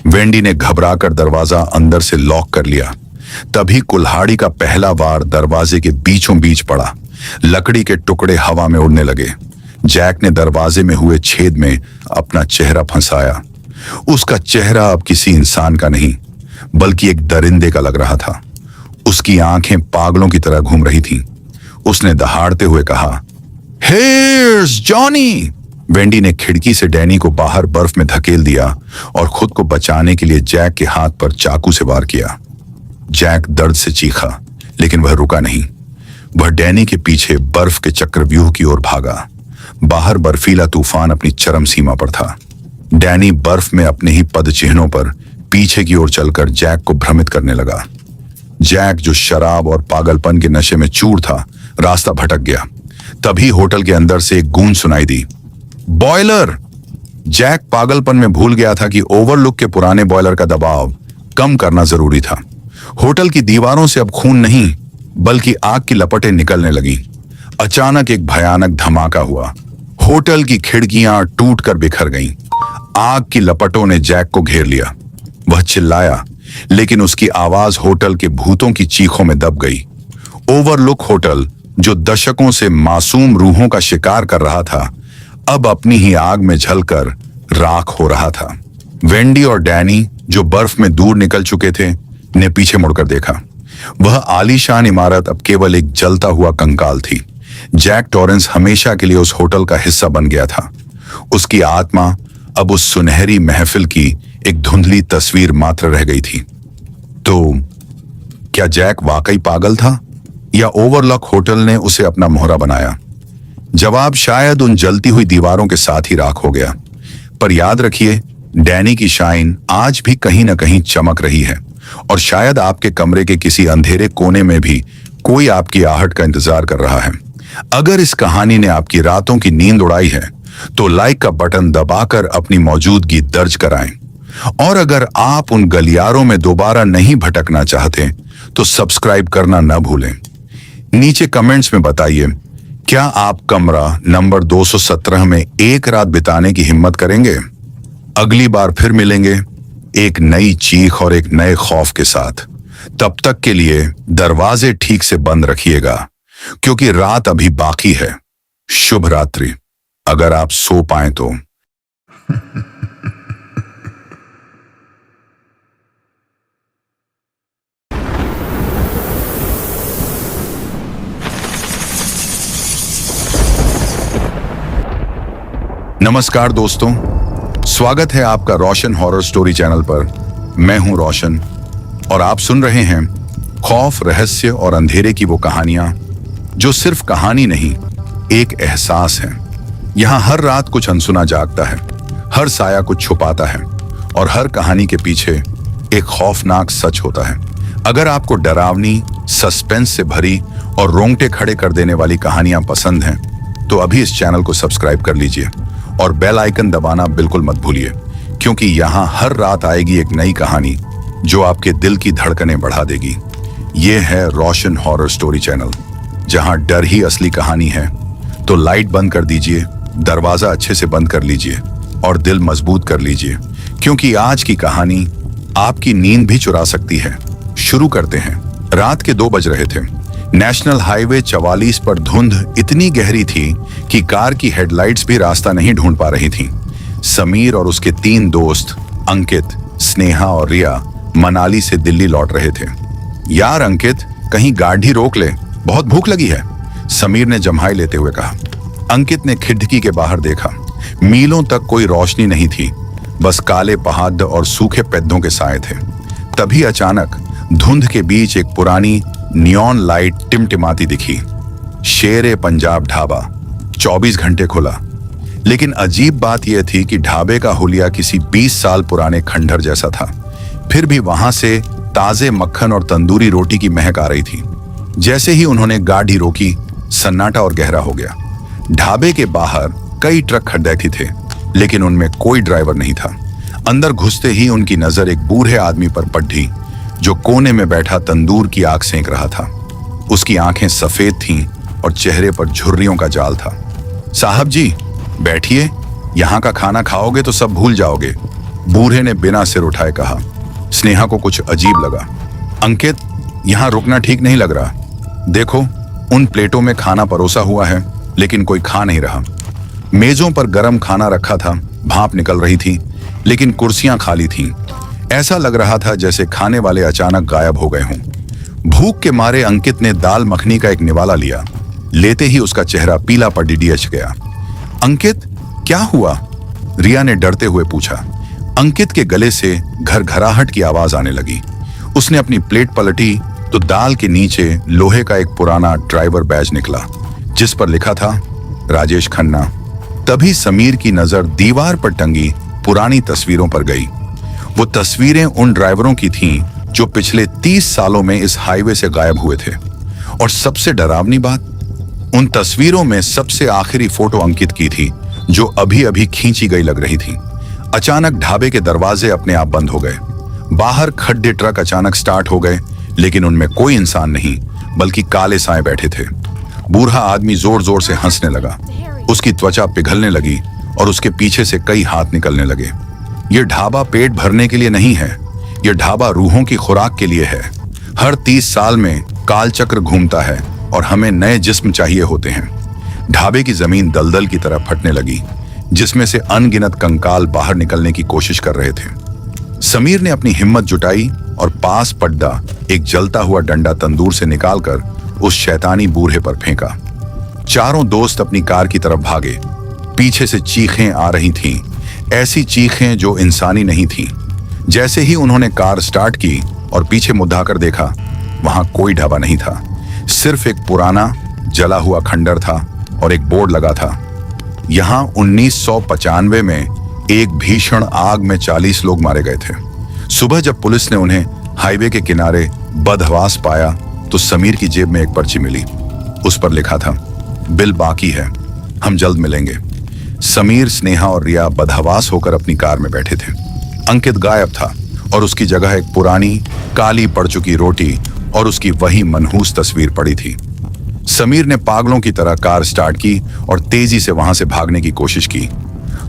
वेंडी ने घबराकर दरवाजा अंदर से लॉक कर लिया। तभी कुल्हाड़ी का पहला वार दरवाजे के बीचों बीच पड़ा। लकड़ी के टुकड़े हवा में उड़ने लगे। जैक ने दरवाजे में हुए छेद में अपना चेहरा फंसाया। उसका चेहरा अब किसी इंसान का नहीं बल्कि एक दरिंदे का लग रहा था। उसकी आंखें पागलों की तरह घूम रही थीं। उसने दहाड़ते हुए कहा, हेयर्स जॉनी। वेंडी ने खिड़की से डैनी को बाहर बर्फ में धकेल दिया और खुद को बचाने के लिए जैक के हाथ पर चाकू से वार किया। जैक दर्द से चीखा, लेकिन वह रुका नहीं। वह डैनी के पीछे बर्फ के चक्रव्यूह की ओर भागा। बाहर बर्फीला तूफान अपनी चरम सीमा पर था। डैनी बर्फ में अपने ही पद चिन्हों पर पीछे की ओर चलकर जैक को भ्रमित करने लगा। जैक, जो शराब और पागलपन के नशे में चूर था, रास्ता भटक गया। तभी होटल के अंदर से एक गूंज सुनाई दी, बॉयलर। जैक पागलपन में भूल गया था कि ओवरलुक के पुराने बॉयलर का दबाव कम करना जरूरी था। होटल की दीवारों से अब खून नहीं बल्कि आग की लपटें निकलने लगी। अचानक एक भयानक धमाका हुआ। होटल की खिड़कियां टूटकर बिखर गईं। आग की लपटों ने जैक को घेर लिया। वह चिल्लाया, लेकिन उसकी आवाज होटल के भूतों की चीखों में दब गई। ओवरलुक होटल, जो दशकों से मासूम रूहों का शिकार कर रहा था, अब अपनी ही आग में जलकर राख हो रहा था। वेंडी और डैनी, जो बर्फ में दूर निकल चुके थे, ने पीछे मुड़कर देखा। वह आलीशान इमारत अब केवल एक जलता हुआ कंकाल थी। जैक टॉरेंस हमेशा के लिए उस होटल का हिस्सा बन गया था। उसकी आत्मा अब उस सुनहरी महफिल की एक धुंधली तस्वीर मात्र रह गई थी। तो क्या जैक वाकई पागल था या ओवरलुक होटल ने उसे अपना मोहरा बनाया? जवाब शायद उन जलती हुई दीवारों के साथ ही राख हो गया। पर याद रखिए, डैनी की शाइन आज भी कहीं ना कहीं चमक रही है, और शायद आपके कमरे के किसी अंधेरे कोने में भी कोई आपकी आहट का इंतजार कर रहा है। अगर इस कहानी ने आपकी रातों की नींद उड़ाई है तो लाइक का बटन दबाकर अपनी मौजूदगी दर्ज कराएं। और अगर आप उन गलियारों में दोबारा नहीं भटकना चाहते तो सब्सक्राइब करना न भूलें। नीचे कमेंट्स में बताइए, क्या आप कमरा नंबर 217 में एक रात बिताने की हिम्मत करेंगे? अगली बार फिर मिलेंगे एक नई चीख और एक नए खौफ के साथ। तब तक के लिए दरवाजे ठीक से बंद रखिएगा, क्योंकि रात अभी बाकी है। शुभ रात्रि, अगर आप सो पाएं तो। नमस्कार दोस्तों, स्वागत है आपका रोशन हॉरर स्टोरी चैनल पर। मैं हूं रोशन और आप सुन रहे हैं खौफ, रहस्य और अंधेरे की वो कहानियां जो सिर्फ कहानी नहीं, एक एहसास है। यहां हर रात कुछ अनसुना जागता है, हर साया कुछ छुपाता है और हर कहानी के पीछे एक खौफनाक सच होता है। अगर आपको डरावनी, सस्पेंस से भरी और रोंगटे खड़े कर देने वाली कहानियां पसंद हैं तो अभी इस चैनल को सब्सक्राइब कर लीजिए और बेल आइकन दबाना बिल्कुल मत भूलिए, क्योंकि यहाँ हर रात आएगी एक नई कहानी जो आपके दिल की धड़कनें बढ़ा देगी। ये है रोशन हॉरर स्टोरी चैनल, जहाँ डर ही असली कहानी है। तो लाइट बंद कर दीजिए, दरवाजा अच्छे से बंद कर लीजिए और दिल मजबूत कर लीजिए, क्योंकि आज की कहानी आपकी नींद भी चुरा सकती है। शुरू करते हैं। रात के 2 बज रहे थे। नेशनल हाईवे 44 पर धुंध इतनी गहरी थी कि कार की हेडलाइट्स भी रास्ता नहीं ढूंढ पा रही थीं। समीर और उसके 3 दोस्त अंकित, स्नेहा और रिया मनाली से दिल्ली लौट रहे थे। यार अंकित, कहीं गाड़ी रोक ले, बहुत भूख लगी है, समीर ने जम्हाई लेते हुए कहा। अंकित ने खिड़की के बाहर देखा। मीलों तक कोई रोशनी नहीं थी, बस काले पहाड़ और सूखे पेड़ों के साए थे। तभी अचानक धुंध के बीच एक पुरानी नियॉन लाइट टिमटिमाती दिखी। शेरे पंजाब ढाबा, 24 घंटे खुला। लेकिन अजीब बात यह थी कि ढाबे का हुलिया किसी 20 साल पुराने खंडहर जैसा था। फिर भी वहां से ताजे मक्खन और तंदूरी रोटी की महक आ रही थी। जैसे ही उन्होंने गाड़ी रोकी, सन्नाटा और गहरा हो गया। ढाबे के बाहर कई ट्रक खड़े थे, लेकिन उनमें कोई ड्राइवर नहीं था। अंदर घुसते ही उनकी नजर एक बूढ़े आदमी पर पड़ी जो कोने में बैठा तंदूर की आग सेंक रहा था। उसकी आंखें सफेद थीं और चेहरे पर झुर्रियों का जाल था। साहब जी, बैठिए, यहाँ का खाना खाओगे तो सब भूल जाओगे, बूढ़े ने बिना सिर उठाए कहा। स्नेहा को कुछ अजीब लगा। अंकित, यहाँ रुकना ठीक नहीं लग रहा। देखो, उन प्लेटों में खाना परोसा हुआ है, लेकिन कोई खा नहीं रहा। मेजों पर गर्म खाना रखा था, भाप निकल रही थी, लेकिन कुर्सियां खाली थीं। ऐसा लग रहा था जैसे खाने वाले अचानक गायब हो गए हों। भूख के मारे अंकित ने दाल मखनी का एक निवाला लिया। लेते ही उसका चेहरा पीला पड़ डीएच गया। अंकित, क्या हुआ? रिया ने डरते हुए पूछा। अंकित के गले से घरघराहट की आवाज आने लगी। उसने अपनी प्लेट पलटी तो दाल के नीचे लोहे का एक पुराना ड्राइवर बैज निकला, जिस पर लिखा था राजेश खन्ना। तभी समीर की नजर दीवार पर टंगी पुरानी तस्वीरों पर गई। वो तस्वीरें उन ड्राइवरों की थीं जो पिछले 30 सालों में इस हाईवे से गायब हुए थे। और सबसे डरावनी बात, उन तस्वीरों में सबसे आखिरी फोटो अंकित की थी, जो अभी अभी खींची गई लग रही थी। अचानक ढाबे के दरवाजे अपने आप बंद हो गए। बाहर खड्डे ट्रक अचानक स्टार्ट हो गए, लेकिन उनमें कोई इंसान नहीं, बल्कि काले साए बैठे थे। बूढ़ा आदमी जोर जोर से हंसने लगा। उसकी त्वचा पिघलने लगी और उसके पीछे से कई हाथ निकलने लगे। यह ढाबा पेट भरने के लिए नहीं है, यह ढाबा रूहों की खुराक के लिए है। हर 30 साल में कालचक्र घूमता है और हमें नए जिस्म चाहिए होते हैं। ढाबे की जमीन दलदल की तरह फटने लगी, जिसमें से अनगिनत कंकाल बाहर निकलने की कोशिश कर रहे थे। समीर ने अपनी हिम्मत जुटाई और पास पड्डा एक जलता हुआ डंडा तंदूर से निकालकर उस शैतानी बूढ़े पर फेंका। चारों दोस्त अपनी कार की तरफ भागे। पीछे से चीखें आ रही थीं, ऐसी चीखें जो इंसानी नहीं थीं। जैसे ही उन्होंने कार स्टार्ट की और पीछे मुद्दाकर देखा, वहां कोई ढाबा नहीं था। सिर्फ एक पुराना जला हुआ खंडर था और एक बोर्ड लगा था। यहां 1995 में एक भीषण आग में 40 लोग मारे गए थे। सुबह जब पुलिस ने उन्हें हाईवे के किनारे बदहवास पाया तो समीर की जेब में एक पर्ची मिली। उस पर लिखा था, बिल बाकी है, हम जल्द मिलेंगे। समीर, स्नेहा और रिया बदहवास होकर अपनी कार में बैठे थे। अंकित गायब था और उसकी जगह एक पुरानी काली पड़ चुकी रोटी और उसकी वही मनहूस तस्वीर पड़ी थी। समीर ने पागलों की तरह कार स्टार्ट की और तेजी से वहां से भागने की कोशिश की।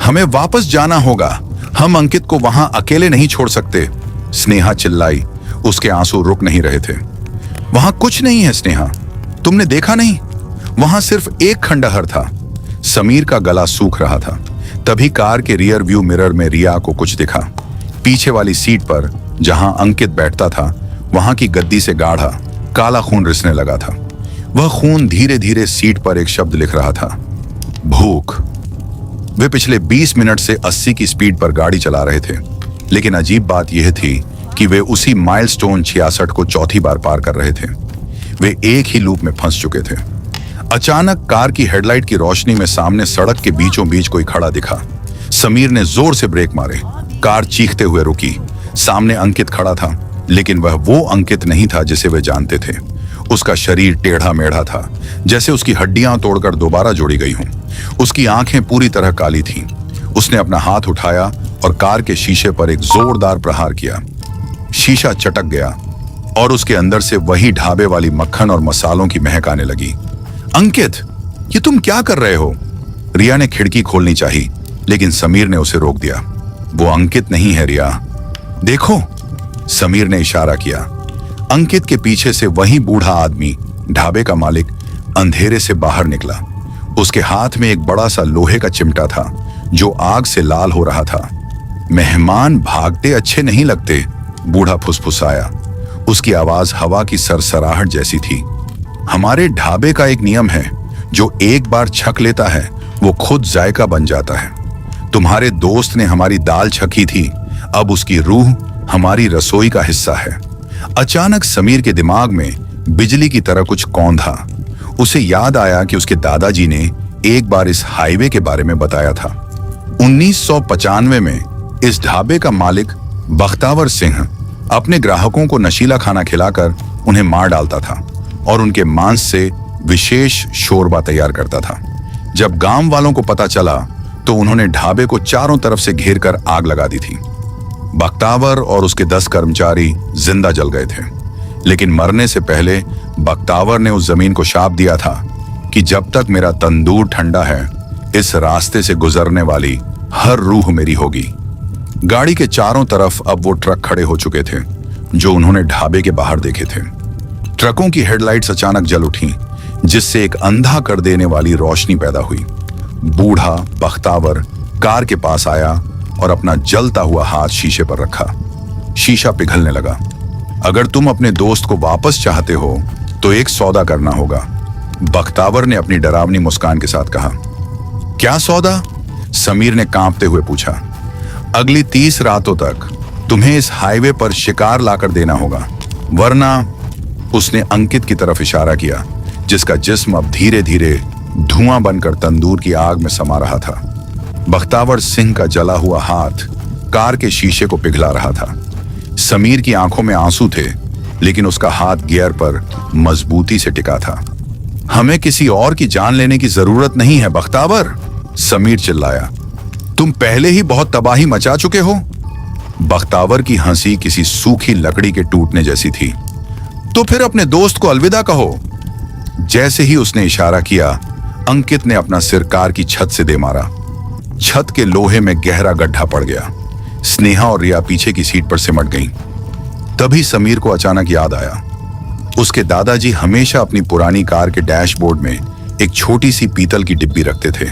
हमें वापस जाना होगा, हम अंकित को वहां अकेले नहीं छोड़ सकते, स्नेहा चिल्लाई। उसके आंसू रुक नहीं रहे थे। वहां कुछ नहीं है स्नेहा, तुमने देखा नहीं? वहां सिर्फ एक खंडहर था। समीर का गला सूख रहा था। तभी कार के रियर व्यू मिरर में रिया को कुछ दिखा। पीछे वाली सीट पर जहां अंकित बैठता था वहां की गद्दी से गाढ़ा काला खून रिसने लगा था। वह खून धीरे धीरे सीट पर एक शब्द लिख रहा था, भूख। वे पिछले 20 मिनट से 80 की स्पीड पर गाड़ी चला रहे थे, लेकिन अजीब बात यह थी कि वे उसी माइलस्टोन 66 को चौथी बार पार कर रहे थे। वे एक ही लूप में फंस चुके थे। अचानक कार की हेडलाइट की रोशनी में सामने सड़क के बीचों बीच कोई खड़ा दिखा। समीर ने जोर से ब्रेक मारे। कार चीखते हुए रुकी। सामने अंकित खड़ा था, लेकिन वह वो अंकित नहीं था जिसे वे जानते थे। उसका शरीर टेढ़ा मेढ़ा था, जैसे उसकी हड्डियां तोड़कर दोबारा जोड़ी गई हों। उसकी आंखें पूरी तरह काली थीं। उसने अपना हाथ उठाया और कार के शीशे पर एक जोरदार प्रहार किया। शीशा चटक गया और उसके अंदर से वही ढाबे वाली मक्खन और मसालों की महक आने लगी। अंकित, ये तुम क्या कर रहे हो? रिया ने खिड़की खोलनी चाही, लेकिन समीर ने उसे रोक दिया। वो अंकित नहीं है रिया, देखो, समीर ने इशारा किया। अंकित के पीछे से वही बूढ़ा आदमी, ढाबे का मालिक, अंधेरे से बाहर निकला। उसके हाथ में एक बड़ा सा लोहे का चिमटा था जो आग से लाल हो रहा था। मेहमान भागते अच्छे नहीं लगते, बूढ़ा फुसफुसाया। उसकी आवाज हवा की सरसराहट जैसी थी। हमारे ढाबे का एक नियम है, जो एक बार छक लेता है वो खुद जायका बन जाता है। तुम्हारे दोस्त ने हमारी दाल छकी थी, अब उसकी रूह हमारी रसोई का हिस्सा है। अचानक समीर के दिमाग में बिजली की तरह कुछ कौंधा। उसे याद आया कि उसके दादाजी ने एक बार इस हाईवे के बारे में बताया था। 1995 में इस ढाबे का मालिक बख्तावर सिंह अपने ग्राहकों को नशीला खाना खिलाकर उन्हें मार डालता था और उनके मांस से विशेष शोरबा तैयार करता था। जब गांव वालों को पता चला तो उन्होंने ढाबे को चारों तरफ से घेर कर आग लगा दी थी। बख्तावर और उसके 10 कर्मचारी जिंदा जल गए थे, लेकिन मरने से पहले बख्तावर ने उस जमीन को शाप दिया था कि जब तक मेरा तंदूर ठंडा है, इस रास्ते से गुजरने वाली हर रूह मेरी होगी। गाड़ी के चारों तरफ अब वो ट्रक खड़े हो चुके थे जो उन्होंने ढाबे के बाहर देखे थे। ट्रकों की हेडलाइट्स अचानक जल उठी, जिससे एक अंधा कर देने वाली रोशनी पैदा हुई। बूढ़ा बख्तावर कार के पास आया और अपना जलता हुआ हाथ शीशे पर रखा। शीशा पिघलने लगा। अगर तुम अपने दोस्त को वापस चाहते हो तो एक सौदा करना होगा, बख्तावर ने अपनी डरावनी मुस्कान के साथ कहा। क्या सौदा? समीर ने कांपते हुए पूछा। अगली 30 रातों तक तुम्हें इस हाईवे पर शिकार लाकर देना होगा, वरना, उसने अंकित की तरफ इशारा किया, जिसका जिस्म अब धीरे धीरे धुआं बनकर तंदूर की आग में समा रहा था। बख्तावर सिंह का जला हुआ हाथ कार के शीशे को पिघला रहा था। समीर की आंखों में आंसू थे, लेकिन उसका हाथ गियर पर मजबूती से टिका था। हमें किसी और की जान लेने की जरूरत नहीं है बख्तावर, समीर चिल्लाया। तुम पहले ही बहुत तबाही मचा चुके हो। बख्तावर की हंसी किसी सूखी लकड़ी के टूटने जैसी थी। तो फिर अपने दोस्त को अलविदा कहो। जैसे ही उसने इशारा किया, अंकित ने अपना सिर कार की छत से दे मारा। छत के लोहे में गहरा गड्ढा पड़ गया। स्नेहा और रिया पीछे की सीट पर सिमट गईं। तभी समीर को अचानक याद आया, उसके दादाजी हमेशा अपनी पुरानी कार के डैशबोर्ड में एक छोटी सी पीतल की डिब्बी रखते थे,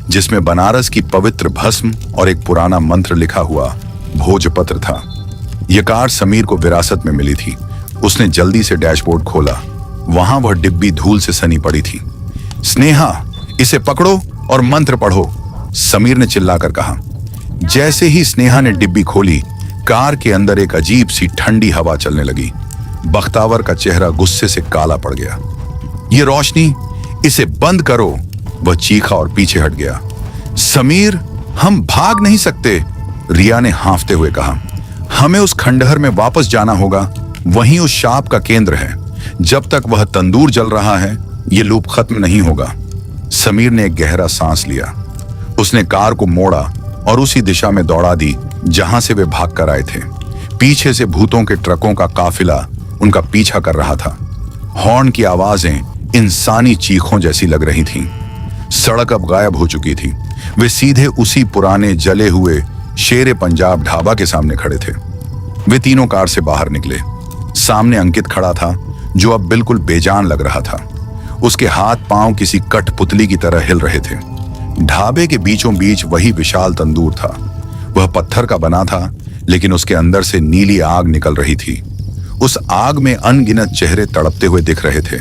जिसमें बनारस की पवित्र भस्म और एक पुराना मंत्र लिखा हुआ भोजपत्र था। यह कार समीर को विरासत में मिली थी। उसने जल्दी से डैशबोर्ड खोला। वहां वह डिब्बी धूल से सनी पड़ी थी। स्नेहा, इसे पकड़ो और मंत्र पढ़ो, समीर ने चिल्लाकर कहा। जैसे ही स्नेहा ने डिब्बी खोली, कार के अंदर एक अजीब सी ठंडी हवा चलने लगी। बख्तावर का चेहरा गुस्से से काला पड़ गया। ये रोशनी, इसे बंद करो, वह चीखा और पीछे हट गया। समीर, हम भाग नहीं सकते, रिया ने हांफते हुए कहा। हमें उस खंडहर में वापस जाना होगा, वहीं उस शाप का केंद्र है। जब तक वह तंदूर जल रहा है, ये लूप खत्म नहीं होगा। समीर ने एक गहरा सांस लिया। उसने कार को मोड़ा और उसी दिशा में दौड़ा दी जहां से वे भाग कर आए थे। पीछे से भूतों के ट्रकों का काफिला उनका पीछा कर रहा था। हॉर्न की आवाजें इंसानी चीखों जैसी लग रही थीं। सड़क अब गायब हो चुकी थी। वे सीधे उसी पुराने जले हुए शेरे पंजाब ढाबा के सामने खड़े थे। वे तीनों कार से बाहर निकले। सामने अंकित खड़ा था, जो अब बिल्कुल बेजान लग रहा था। उसके हाथ पांव किसी कठपुतली की तरह हिल रहे थे। ढाबे के बीचों बीच वही विशाल तंदूर था। वह पत्थर का बना था, लेकिन उसके अंदर से नीली आग निकल रही थी। उस आग में अनगिनत चेहरे तड़पते हुए दिख रहे थे।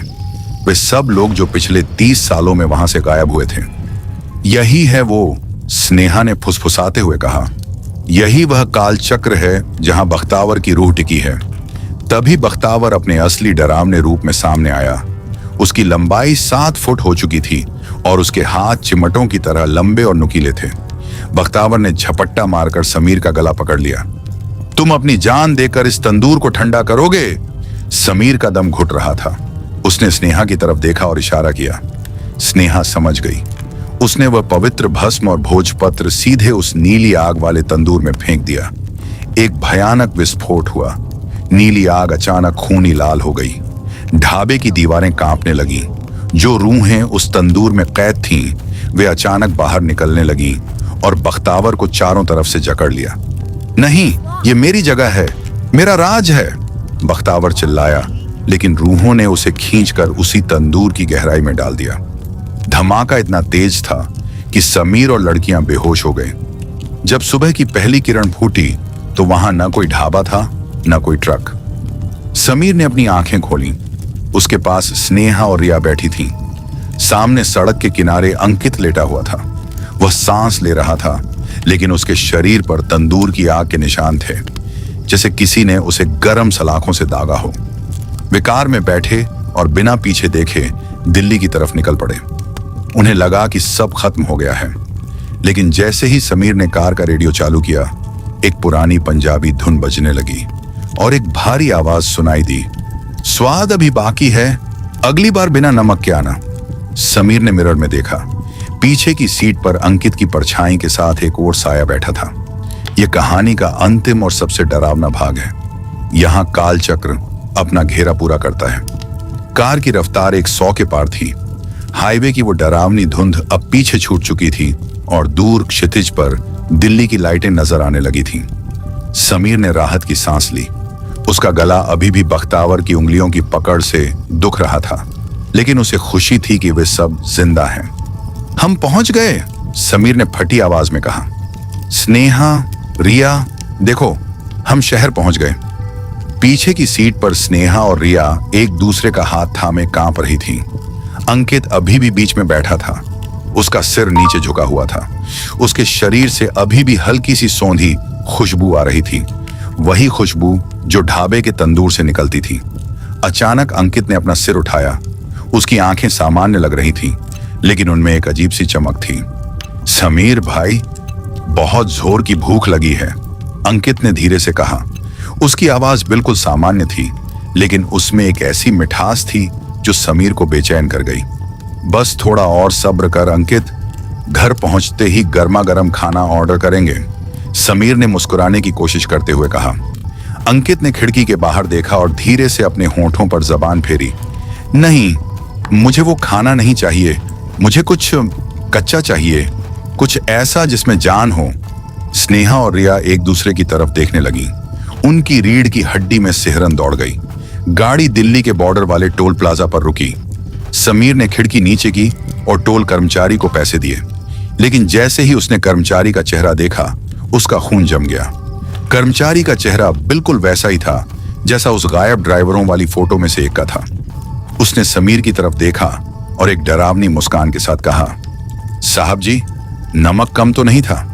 वे सब लोग जो पिछले 30 सालों में वहां से गायब हुए थे। यही है वो, स्नेहा ने फुसफुसाते हुए कहा। यही वह काल चक्र है जहां बख्तावर की रूह टिकी है। तभी बख्तावर अपने असली डरावने रूप में सामने आया। उसकी लंबाई 7 फुट हो चुकी थी और उसके हाथ चिमटों की तरह लंबे और नुकीले थे। बख्तावर ने झपट्टा मारकर समीर का गला पकड़ लिया। तुम अपनी जान देकर इस तंदूर को ठंडा करोगे? समीर का दम घुट रहा था। उसने स्नेहा की तरफ देखा और इशारा किया। स्नेहा समझ गई। उसने वह पवित्र भस्म और भोजपत्र सीधे उस नीली आग वाले तंदूर में फेंक दिया। एक भयानक विस्फोट हुआ। नीली आग अचानक खूनी लाल हो गई। ढाबे की दीवारें कांपने लगीं। जो रूहें उस तंदूर में कैद थीं, वे अचानक बाहर निकलने लगीं और बख्तावर को चारों तरफ से जकड़ लिया। नहीं, ये मेरी जगह है, मेरा राज है, बख्तावर चिल्लाया, लेकिन रूहों ने उसे खींचकर उसी तंदूर की गहराई में डाल दिया। धमाका इतना तेज था कि समीर और लड़कियां बेहोश हो गए। जब सुबह की पहली किरण फूटी तो वहां न कोई ढाबा था, न कोई ट्रक। समीर ने अपनी आंखें खोलीं। उसके पास स्नेहा और रिया बैठी थीं। सामने सड़क के किनारे अंकित लेटा हुआ था। वह सांस ले रहा था, लेकिन उसके शरीर पर तंदूर की आग के निशान थे, जैसे किसी ने उसे गर्म सलाखों से दागा हो। वे कार में बैठे और बिना पीछे देखे दिल्ली की तरफ निकल पड़े। उन्हें लगा कि सब खत्म हो गया है, लेकिन जैसे ही समीर ने कार का रेडियो चालू किया, एक पुरानी पंजाबी धुन बजने लगी और एक भारी आवाज सुनाई दी। स्वाद अभी बाकी है, अगली बार बिना नमक के आना। समीर ने मिरर में देखा। पीछे की सीट पर अंकित की परछाई के साथ एक और साया बैठा था। यह कहानी का अंतिम और सबसे डरावना भाग है। यहाँ काल चक्र अपना घेरा पूरा करता है। कार की रफ्तार 100 के पार थी। हाईवे की वो डरावनी धुंध अब पीछे छूट चुकी थी और दूर क्षितिज पर दिल्ली की लाइटें नजर आने लगी थीं। समीर ने राहत की सांस ली। उसका गला अभी भी बख्तावर की उंगलियों की पकड़ से दुख रहा था, लेकिन उसे खुशी थी कि वे सब जिंदा हैं। हम पहुंच गए, समीर ने फटी आवाज में कहा। स्नेहा, रिया, देखो, हम शहर पहुंच गए। पीछे की सीट पर स्नेहा और रिया एक दूसरे का हाथ थामे कांप रही थीं। अंकित अभी भी बीच में बैठा था। उसका सिर नीचे झुका हुआ था। उसके शरीर से अभी भी हल्की सी सौंधी खुशबू आ रही थी, वही खुशबू जो ढाबे के तंदूर से निकलती थी। अचानक अंकित ने अपना सिर उठाया। उसकी आंखें सामान्य लग रही थीं, लेकिन उनमें एक अजीब सी चमक थी। समीर भाई, बहुत जोर की भूख लगी है, अंकित ने धीरे से कहा। उसकी आवाज बिल्कुल सामान्य थी, लेकिन उसमें एक ऐसी मिठास थी जो समीर को बेचैन कर गई। बस थोड़ा और सब्र कर अंकित, घर पहुंचते ही गर्मा गर्म खाना ऑर्डर करेंगे, समीर ने मुस्कुराने की कोशिश करते हुए कहा। अंकित ने खिड़की के बाहर देखा और धीरे से अपने होंठों पर जबान फेरी। नहीं, मुझे वो खाना नहीं चाहिए, मुझे कुछ कच्चा चाहिए, कुछ ऐसा जिसमें जान हो। स्नेहा और रिया एक दूसरे की तरफ देखने लगी। उनकी रीढ़ की हड्डी में सिहरन दौड़ गई। गाड़ी दिल्ली के बॉर्डर वाले टोल प्लाजा पर रुकी। समीर ने खिड़की नीचे की और टोल कर्मचारी को पैसे दिए, लेकिन जैसे ही उसने कर्मचारी का चेहरा देखा, उसका खून जम गया। कर्मचारी का चेहरा बिल्कुल वैसा ही था जैसा उस गायब ड्राइवरों वाली फोटो में से एक का था। उसने समीर की तरफ देखा और एक डरावनी मुस्कान के साथ कहा, साहब जी, नमक कम तो नहीं था?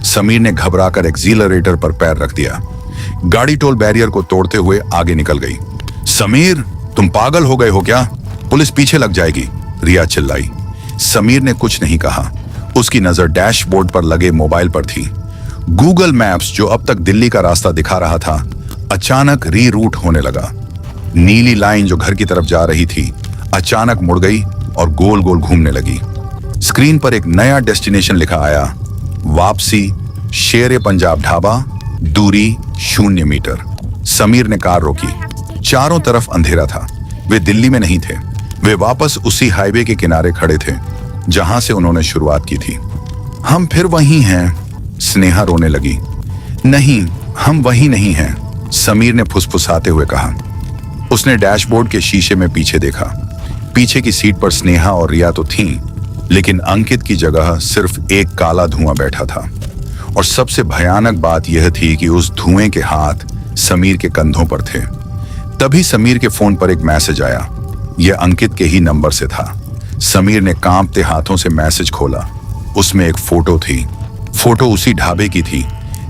समीर ने घबराकर एक्सीलरेटर पर पैर रख दिया। गाड़ी टोल बैरियर को तोड़ते हुए आगे निकल गई। समीर, तुम पागल हो गए हो क्या? पुलिस पीछे लग जाएगी, रिया चिल्लाई। समीर ने कुछ नहीं कहा। उसकी नजर डैशबोर्ड पर लगे मोबाइल पर थी। गूगल मैप्स जो अब तक दिल्ली का रास्ता दिखा रहा था, अचानक रीरूट होने लगा। नीली लाइन जो घर की तरफ जा रही थी अचानक मुड़ गई और गोल गोल घूमने लगी। स्क्रीन पर एक नया डेस्टिनेशन लिखा आया, वापसी शेर पंजाब ढाबा, दूरी 0 मीटर। समीर ने कार रोकी। चारों तरफ अंधेरा था। वे दिल्ली में नहीं थे। वे वापस उसी हाईवे के किनारे खड़े थे जहां से उन्होंने शुरुआत की थी। हम फिर वहीं हैं, स्नेहा रोने लगी। नहीं, हम वहीं नहीं हैं, समीर ने फुसफुसाते हुए कहा। उसने डैशबोर्ड के शीशे में पीछे देखा। पीछे की सीट पर स्नेहा और रिया तो थीं, लेकिन अंकित की जगह सिर्फ एक काला धुआं बैठा था। और सबसे भयानक बात यह थी कि उस धुएं के हाथ समीर के कंधों पर थे। तभी समीर के फोन पर एक मैसेज आया। यह अंकित के ही नंबर से था। समीर ने कांपते हाथों से मैसेज खोला। उसमें एक फोटो थी। फोटो उसी ढाबे की थी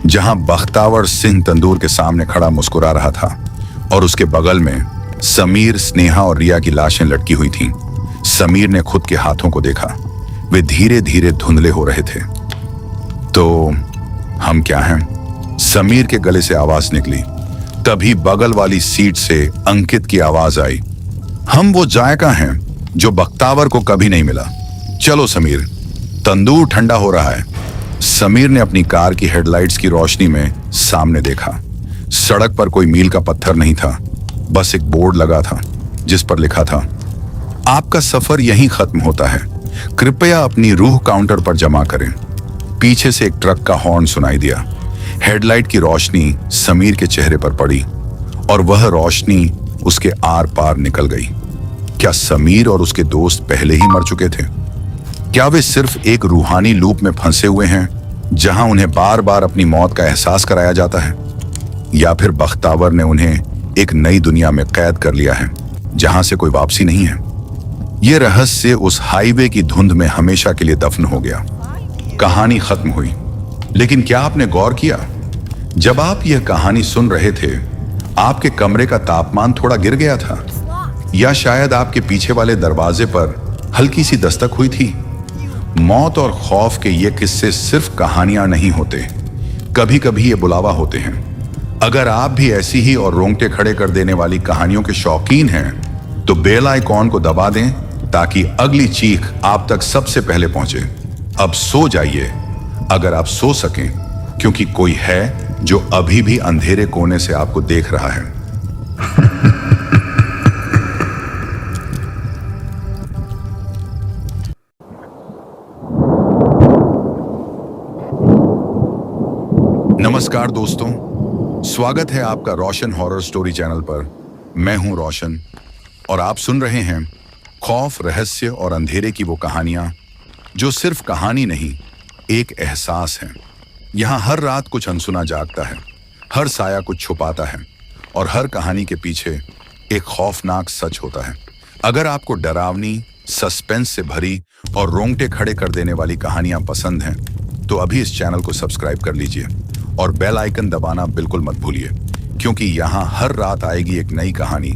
जहां बख्तावर सिंह तंदूर के सामने खड़ा मुस्कुरा रहा था, और उसके बगल में समीर, स्नेहा और रिया की लाशें लटकी हुई थीं। समीर ने खुद के हाथों को देखा। वे धीरे धीरे धुंधले हो रहे थे। तो हम क्या हैं? समीर के गले से आवाज निकली। तभी बगल वाली सीट से अंकित की आवाज आई, हम वो जायका हैं जो बख्तावर को कभी नहीं मिला। चलो समीर, तंदूर ठंडा हो रहा है। समीर ने अपनी कार की हेडलाइट्स की रोशनी में सामने देखा। सड़क पर कोई मील का पत्थर नहीं था, बस एक बोर्ड लगा था जिस पर लिखा था, आपका सफर यहीं खत्म होता है, कृपया अपनी रूह काउंटर पर जमा करें। पीछे से एक ट्रक का हॉर्न सुनाई दिया। हेडलाइट की रोशनी समीर के चेहरे पर पड़ी और वह रोशनी उसके आर पार निकल गई। क्या समीर और उसके दोस्त पहले ही मर चुके थे? क्या वे सिर्फ एक रूहानी लूप में फंसे हुए हैं जहां उन्हें बार बार अपनी मौत का एहसास कराया जाता है? या फिर बख्तावर ने उन्हें एक नई दुनिया में कैद कर लिया है जहां से कोई वापसी नहीं है? यह रहस्य उस हाईवे की धुंध में हमेशा के लिए दफन हो गया। कहानी खत्म हुई, लेकिन क्या आपने गौर किया, जब आप यह कहानी सुन रहे थे आपके कमरे का तापमान थोड़ा गिर गया था, या शायद आपके पीछे वाले दरवाजे पर हल्की सी दस्तक हुई थी? मौत और खौफ के ये किस्से सिर्फ कहानियां नहीं होते, कभी कभी ये बुलावा होते हैं। अगर आप भी ऐसी ही और रोंगटे खड़े कर देने वाली कहानियों के शौकीन हैं तो बेल आइकॉन को दबा दें ताकि अगली चीख आप तक सबसे पहले पहुंचे। अब सो जाइए अगर आप सो सकें, क्योंकि कोई है जो अभी भी अंधेरे कोने से आपको देख रहा है। नमस्कार दोस्तों, स्वागत है आपका रोशन हॉरर स्टोरी चैनल पर। मैं हूं रोशन और आप सुन रहे हैं खौफ, रहस्य और अंधेरे की वो कहानियां जो सिर्फ कहानी नहीं, एक एहसास है। यहाँ हर रात कुछ अनसुना जागता है, हर साया कुछ छुपाता है और हर कहानी के पीछे एक खौफनाक सच होता है। अगर आपको डरावनी, सस्पेंस से भरी और रोंगटे खड़े कर देने वाली कहानियां पसंद हैं तो अभी इस चैनल को सब्सक्राइब कर लीजिए और बेल आइकन दबाना बिल्कुल मत भूलिए, क्योंकि यहाँ हर रात आएगी एक नई कहानी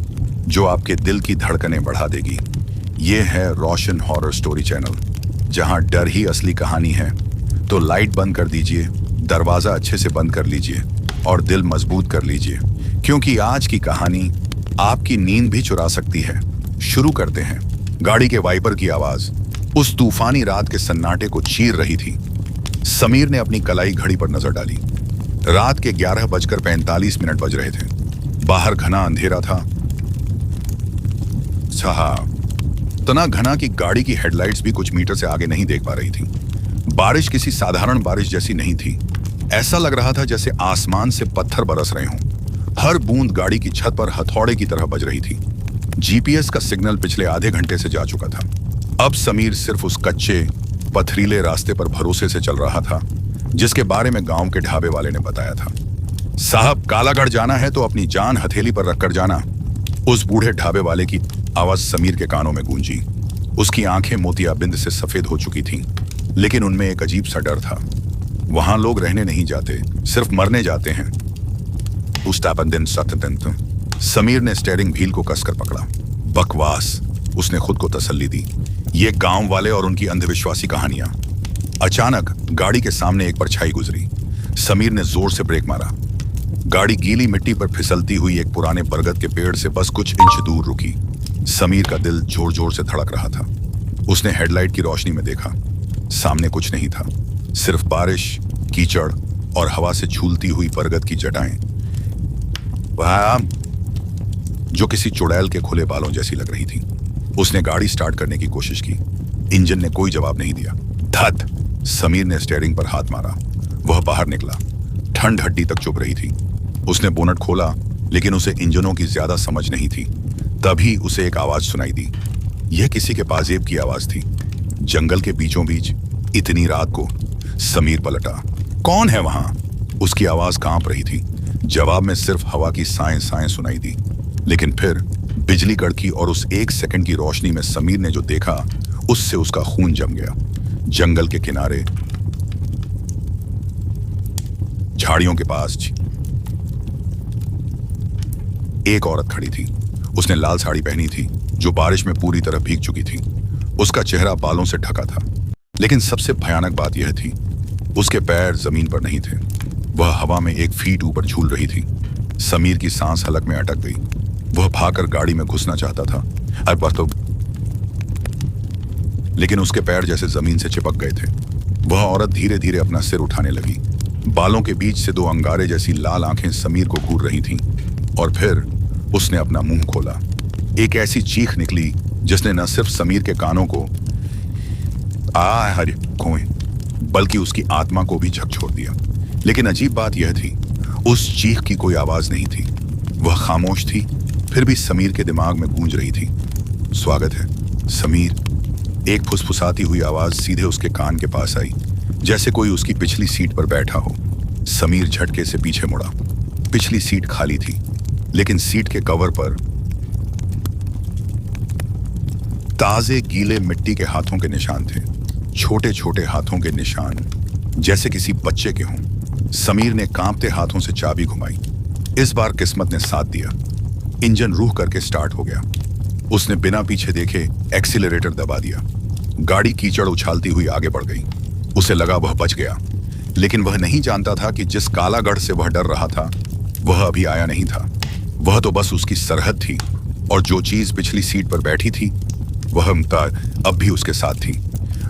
जो आपके दिल की धड़कनें बढ़ा देगी। ये है रोशन हॉरर स्टोरी चैनल, जहाँ डर ही असली कहानी है। तो लाइट बंद कर दीजिए, दरवाजा अच्छे से बंद कर लीजिए और दिल मजबूत कर लीजिए, क्योंकि आज की कहानी आपकी नींद भी चुरा सकती है। शुरू करते हैं। गाड़ी के वाइपर की आवाज उस तूफानी रात के सन्नाटे को चीर रही थी। समीर ने अपनी कलाई घड़ी पर नजर डाली। रात के 11:45 बज रहे थे। बाहर घना अंधेरा था। तना घना की गाड़ी की हेडलाइट्स भी कुछ मीटर से आगे नहीं देख पा रही थी। बारिश किसी साधारण बारिश जैसी नहीं थी। ऐसा लग रहा था जैसे आसमान से पत्थर बरस रहे हों। हर बूंद गाड़ी की छत पर हथौड़े की तरह बज रही थी। जीपीएस का सिग्नल पिछले आधे घंटे से जा चुका था। अब समीर सिर्फ उस कच्चे, पथरीले रास्ते पर भरोसे से चल रहा था जिसके बारे में गांव के ढाबे वाले ने बताया था। साहब, कालागढ़ जाना है तो अपनी जान हथेली पर रखकर जाना। उस बूढ़े ढाबे वाले की आवाज समीर के कानों में गूंजी। उसकी आंखें मोतियाबिंद से सफेद हो चुकी थीं, लेकिन उनमें एक अजीब सा डर था। वहां लोग रहने नहीं जाते, सिर्फ मरने जाते हैं। समीर ने स्टीयरिंग व्हील को कसकर पकड़ा। बकवास, उसने खुद को तसल्ली दी। ये गांव वाले और उनकी अंधविश्वासी कहानियां। अचानक गाड़ी के सामने एक परछाई गुजरी। समीर ने जोर से ब्रेक मारा। गाड़ी गीली मिट्टी पर फिसलती हुई एक पुराने बरगद के पेड़ से बस कुछ इंच दूर रुकी। समीर का दिल जोर जोर से धड़क रहा था। उसने हेडलाइट की रोशनी में देखा। सामने कुछ नहीं था, सिर्फ बारिश, कीचड़ और हवा से झूलती हुई बरगद की जटाएं, वह जो किसी चुड़ैल के खुले बालों जैसी लग रही थी। उसने गाड़ी स्टार्ट करने की कोशिश की। इंजन ने कोई जवाब नहीं दिया। धत! समीर ने स्टीयरिंग पर हाथ मारा। वह बाहर निकला। ठंड हड्डी तक चुभ रही थी। उसने बोनट खोला, लेकिन उसे इंजनों की ज्यादा समझ नहीं थी। तभी उसे एक आवाज सुनाई दी। यह किसी के पाजेब की आवाज थी, जंगल के बीचों बीच, इतनी रात को। समीर पलटा। कौन है वहां? उसकी आवाज कांप रही थी। जवाब में सिर्फ हवा की साएं साएं सुनाई दी। लेकिन फिर बिजली कड़की और उस एक सेकंड की रोशनी में समीर ने जो देखा, उससे उसका खून जम गया। जंगल के किनारे, झाड़ियों के पास एक औरत खड़ी थी। उसने लाल साड़ी पहनी थी, जो बारिश में पूरी तरह भीग चुकी थी। उसका चेहरा बालों से ढका था, लेकिन सबसे भयानक बात यह थी, उसके पैर जमीन पर नहीं थे। वह हवा में 1 फीट ऊपर झूल रही थी। समीर की सांस हलक में अटक गई। वह भागकर गाड़ी में घुसना चाहता था, लेकिन उसके पैर जैसे जमीन से चिपक गए थे। वह औरत धीरे धीरे अपना सिर उठाने लगी। बालों के बीच से 2 अंगारे जैसी लाल आंखें समीर को घूर रही थीं। और फिर उसने अपना मुंह खोला। एक ऐसी चीख निकली जिसने न सिर्फ समीर के कानों को बल्कि उसकी आत्मा को भी झकझोर दिया। लेकिन अजीब बात यह थी, उस चीख की कोई आवाज नहीं थी। वह खामोश थी, फिर भी समीर के दिमाग में गूंज रही थी। स्वागत है, समीर। एक फुसफुसाती हुई आवाज सीधे उसके कान के पास आई, जैसे कोई उसकी पिछली सीट पर बैठा हो। समीर झटके से पीछे मुड़ा। पिछली सीट खाली थी, लेकिन सीट के कवर पर ताजे गीले मिट्टी के हाथों के निशान थे। छोटे छोटे हाथों के निशान, जैसे किसी बच्चे के हों। समीर ने कांपते हाथों से चाबी घुमाई। इस बार किस्मत ने साथ दिया। इंजन रूह करके स्टार्ट हो गया। उसने बिना पीछे देखे एक्सीलरेटर दबा दिया। गाड़ी कीचड़ उछालती हुई आगे बढ़ गई। उसे लगा वह बच गया, लेकिन वह नहीं जानता था कि जिस कालागढ़ से वह डर रहा था, वह अभी आया नहीं था। वह तो बस उसकी सरहद थी, और जो चीज पिछली सीट पर बैठी थी, वह अब भी उसके साथ थी।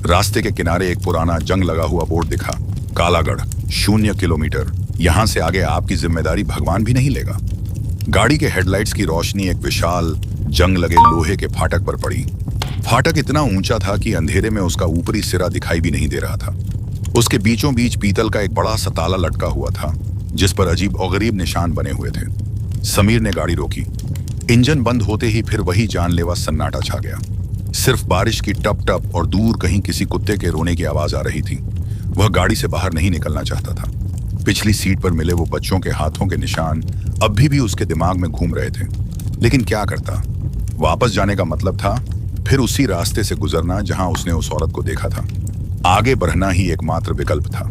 रास्ते के किनारे एक पुराना जंग लगा हुआ बोर्ड दिखा। कालागढ़, 0 किलोमीटर। यहां से आगे आपकी जिम्मेदारी भगवान भी नहीं लेगा। गाड़ी के हेडलाइट्स की रोशनी एक विशाल जंग लगे लोहे के फाटक पर पड़ी। फाटक इतना ऊंचा था कि अंधेरे में उसका ऊपरी सिरा दिखाई भी नहीं दे रहा था। उसके बीचों बीच पीतल का एक बड़ा सा ताला लटका हुआ था, जिस पर अजीब और गरीब निशान बने हुए थे। समीर ने गाड़ी रोकी। इंजन बंद होते ही फिर वही जानलेवा सन्नाटा छा गया। सिर्फ बारिश की टप टप और दूर कहीं किसी कुत्ते के रोने की आवाज आ रही थी। वह गाड़ी से बाहर नहीं निकलना चाहता था। पिछली सीट पर मिले वो बच्चों के हाथों के निशान अभी भी उसके दिमाग में घूम रहे थे। लेकिन क्या करता? वापस जाने का मतलब था फिर उसी रास्ते से गुजरना जहां उसने उस औरत को देखा था। आगे बढ़ना ही एकमात्र विकल्प था।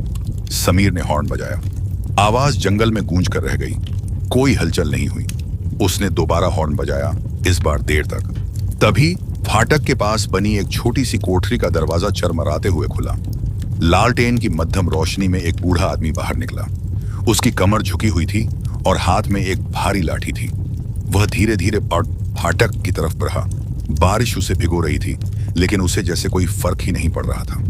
समीर ने हॉर्न बजाया। आवाज जंगल में गूंज कर रह गई। कोई हलचल नहीं हुई। उसने दोबारा हॉर्न बजाया, इस बार देर तक। तभी फाटक के पास बनी एक छोटी सी कोठरी का दरवाजा चरमराते हुए खुला। लालटेन की मध्यम रोशनी में एक बूढ़ा आदमी बाहर निकला। उसकी कमर झुकी हुई थी और हाथ में एक भारी लाठी थी। वह धीरे धीरे फाटक की तरफ बढ़ा। बारिश उसे भिगो रही थी, लेकिन उसे जैसे कोई फर्क ही नहीं पड़ रहा था।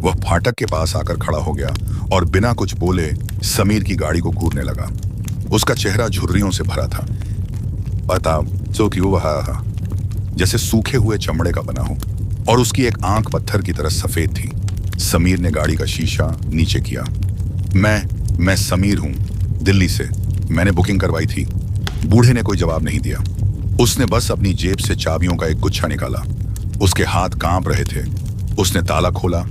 वह फाटक के पास आकर खड़ा हो गया और बिना कुछ बोले समीर की गाड़ी को घूरने लगा। उसका चेहरा झुर्रियों से भरा था, पता जो क्यों वह जैसे सूखे हुए चमड़े का बना हो, और उसकी एक आंख पत्थर की तरह सफेद थी। समीर ने गाड़ी का शीशा नीचे किया। मैं समीर हूं, दिल्ली से। मैंने बुकिंग करवाई थी। बूढ़े ने कोई जवाब नहीं दिया। उसने बस अपनी जेब से चाबियों का एक गुच्छा निकाला। उसके हाथ कांप रहे थे। उसने ताला खोला।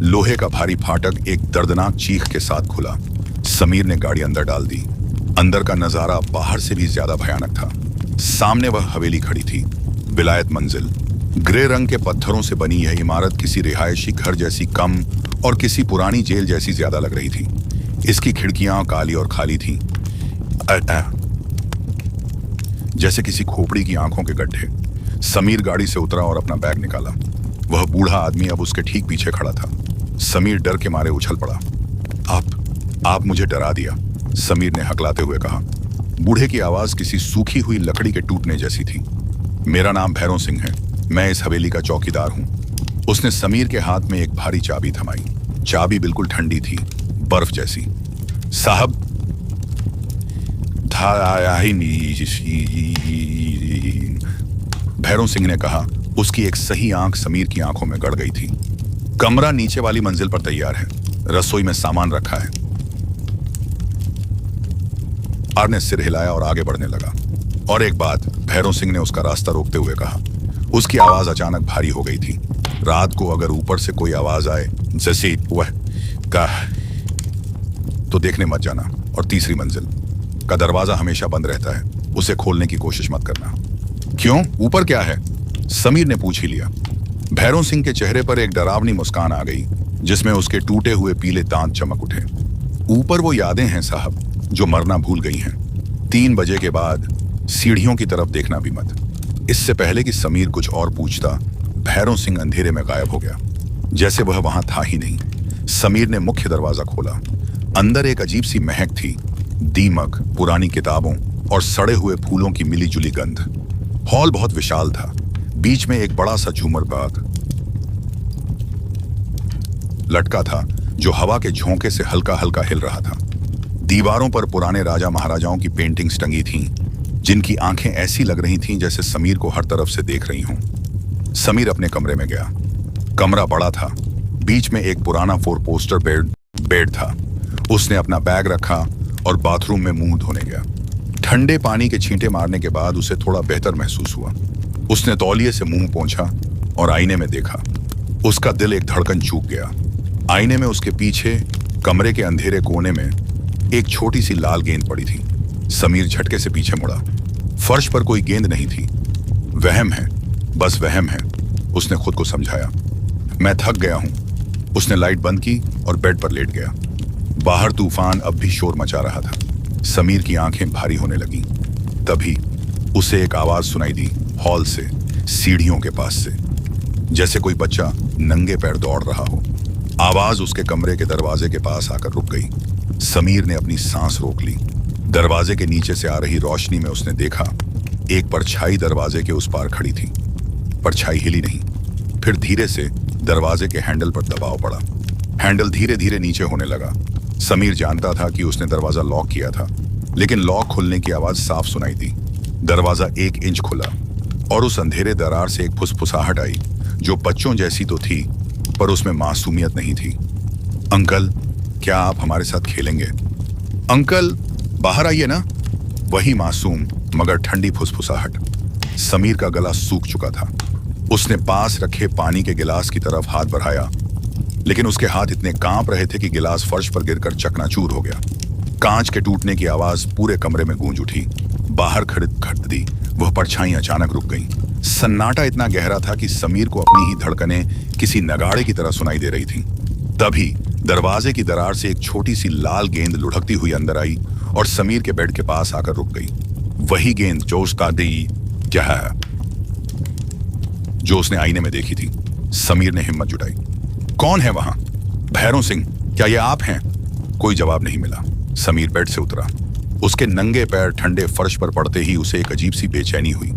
लोहे का भारी फाटक एक दर्दनाक चीख के साथ खुला। समीर ने गाड़ी अंदर डाल दी। अंदर का नजारा बाहर से भी ज्यादा भयानक था। सामने वह हवेली खड़ी थी, विलायत मंजिल। ग्रे रंग के पत्थरों से बनी यह इमारत किसी रिहायशी घर जैसी कम और किसी पुरानी जेल जैसी ज्यादा लग रही थी। इसकी खिड़कियां काली और खाली थीं, जैसे किसी खोपड़ी की आंखों के गड्ढे। समीर गाड़ी से उतरा और अपना बैग निकाला। वह बूढ़ा आदमी अब उसके ठीक पीछे खड़ा था। समीर डर के मारे उछल पड़ा। आप मुझे डरा दिया, समीर ने हकलाते हुए कहा। बूढ़े की आवाज किसी सूखी हुई लकड़ी के टूटने जैसी थी। मेरा नाम भैरव सिंह है, मैं इस हवेली का चौकीदार हूं। उसने समीर के हाथ में एक भारी चाबी थमाई। चाबी बिल्कुल ठंडी थी, बर्फ जैसी। साहब, भैरव सिंह ने कहा। उसकी एक सही आंख समीर की आंखों में गड़ गई थी। कमरा नीचे वाली मंजिल पर तैयार है, रसोई में सामान रखा है। आर ने सिर हिलाया और आगे बढ़ने लगा। और एक बात, भैरव सिंह ने उसका रास्ता रोकते हुए कहा। उसकी आवाज अचानक भारी हो गई थी। रात को अगर ऊपर से कोई आवाज आए जैसे वह का, तो देखने मत जाना। और तीसरी मंजिल का दरवाजा हमेशा बंद रहता है, उसे खोलने की कोशिश मत करना। क्यों, ऊपर क्या है? समीर ने पूछ ही लिया। भैरव सिंह के चेहरे पर एक डरावनी मुस्कान आ गई, जिसमें उसके टूटे हुए पीले दांत चमक उठे। ऊपर वो यादें हैं साहब, जो मरना भूल गई हैं। 3 बजे के बाद सीढ़ियों की तरफ देखना भी मत। इससे पहले कि समीर कुछ और पूछता, भैरव सिंह अंधेरे में गायब हो गया, जैसे वह वहां था ही नहीं। समीर ने मुख्य दरवाजा खोला। अंदर एक अजीब सी महक थी, दीमक, पुरानी किताबों और सड़े हुए फूलों की मिली-जुली गंध। हॉल बहुत विशाल था। बीच में एक बड़ा सा झूमर बाग लटका था, जो हवा के झोंके से हल्का हल्का हिल रहा था। दीवारों पर पुराने राजा महाराजाओं की पेंटिंग्स टंगी थीं, जिनकी आंखें ऐसी लग रही थीं जैसे समीर को हर तरफ से देख रही हों। समीर अपने कमरे में गया। कमरा बड़ा था। बीच में एक पुराना 4 पोस्टर बेड था। उसने अपना बैग रखा और बाथरूम में मुंह धोने गया। ठंडे पानी के छींटे मारने के बाद उसे थोड़ा बेहतर महसूस हुआ। उसने तौलिए से मुंह पोंछा और आईने में देखा। उसका दिल एक धड़कन चूक गया। आईने में उसके पीछे कमरे के अंधेरे कोने में एक छोटी सी लाल गेंद पड़ी थी। समीर झटके से पीछे मुड़ा। फर्श पर कोई गेंद नहीं थी। वहम है, बस वहम है, उसने खुद को समझाया। मैं थक गया हूं। उसने लाइट बंद की और बेड पर लेट गया। बाहर तूफान अब भी शोर मचा रहा था। समीर की आंखें भारी होने लगीं। तभी उसे एक आवाज सुनाई दी, हॉल से, सीढ़ियों के पास से, जैसे कोई बच्चा नंगे पैर दौड़ रहा हो। आवाज उसके कमरे के दरवाजे के पास आकर रुक गई। समीर ने अपनी सांस रोक ली। दरवाजे के नीचे से आ रही रोशनी में उसने देखा एक परछाई दरवाजे के उस पार खड़ी थी। परछाई हिली नहीं। फिर धीरे से दरवाजे के हैंडल पर दबाव पड़ा। हैंडल धीरे धीरे नीचे होने लगा। समीर जानता था कि उसने दरवाजा लॉक किया था, लेकिन लॉक खुलने की आवाज साफ सुनाई दी। दरवाजा 1 इंच खुला और उस अंधेरे दरार से एक फुसफुसाहट आई, जो बच्चों जैसी तो थी, पर उसमें मासूमियत नहीं थी। अंकल, क्या आप हमारे साथ खेलेंगे? अंकल, बाहर आइए ना। वही मासूम मगर ठंडी फुसफुसाहट। समीर का गला सूख चुका था। उसने पास रखे पानी के गिलास की तरफ हाथ बढ़ाया, लेकिन उसके हाथ इतने कांप रहे थे कि गिलास फर्श पर गिरकर चकनाचूर हो गया। कांच के टूटने की आवाज पूरे कमरे में गूंज उठी। बाहर खड़ी वह परछाई अचानक रुक गई। सन्नाटा इतना गहरा था कि समीर को अपनी ही धड़कनें किसी नगाड़े की तरह सुनाई दे रही थीं। तभी दरवाजे की दरार से एक छोटी सी लाल गेंद लुढ़कती हुई अंदर आई और समीर के बेड के पास आकर रुक गई। वही गेंद जो उसने आईने में देखी थी। समीर ने हिम्मत जुटाई। कौन है वहां? भैरव सिंह, क्या ये आप हैं? कोई जवाब नहीं मिला। समीर बेड से उतरा। उसके नंगे पैर ठंडे फर्श पर पड़ते ही उसे एक अजीब सी बेचैनी हुई,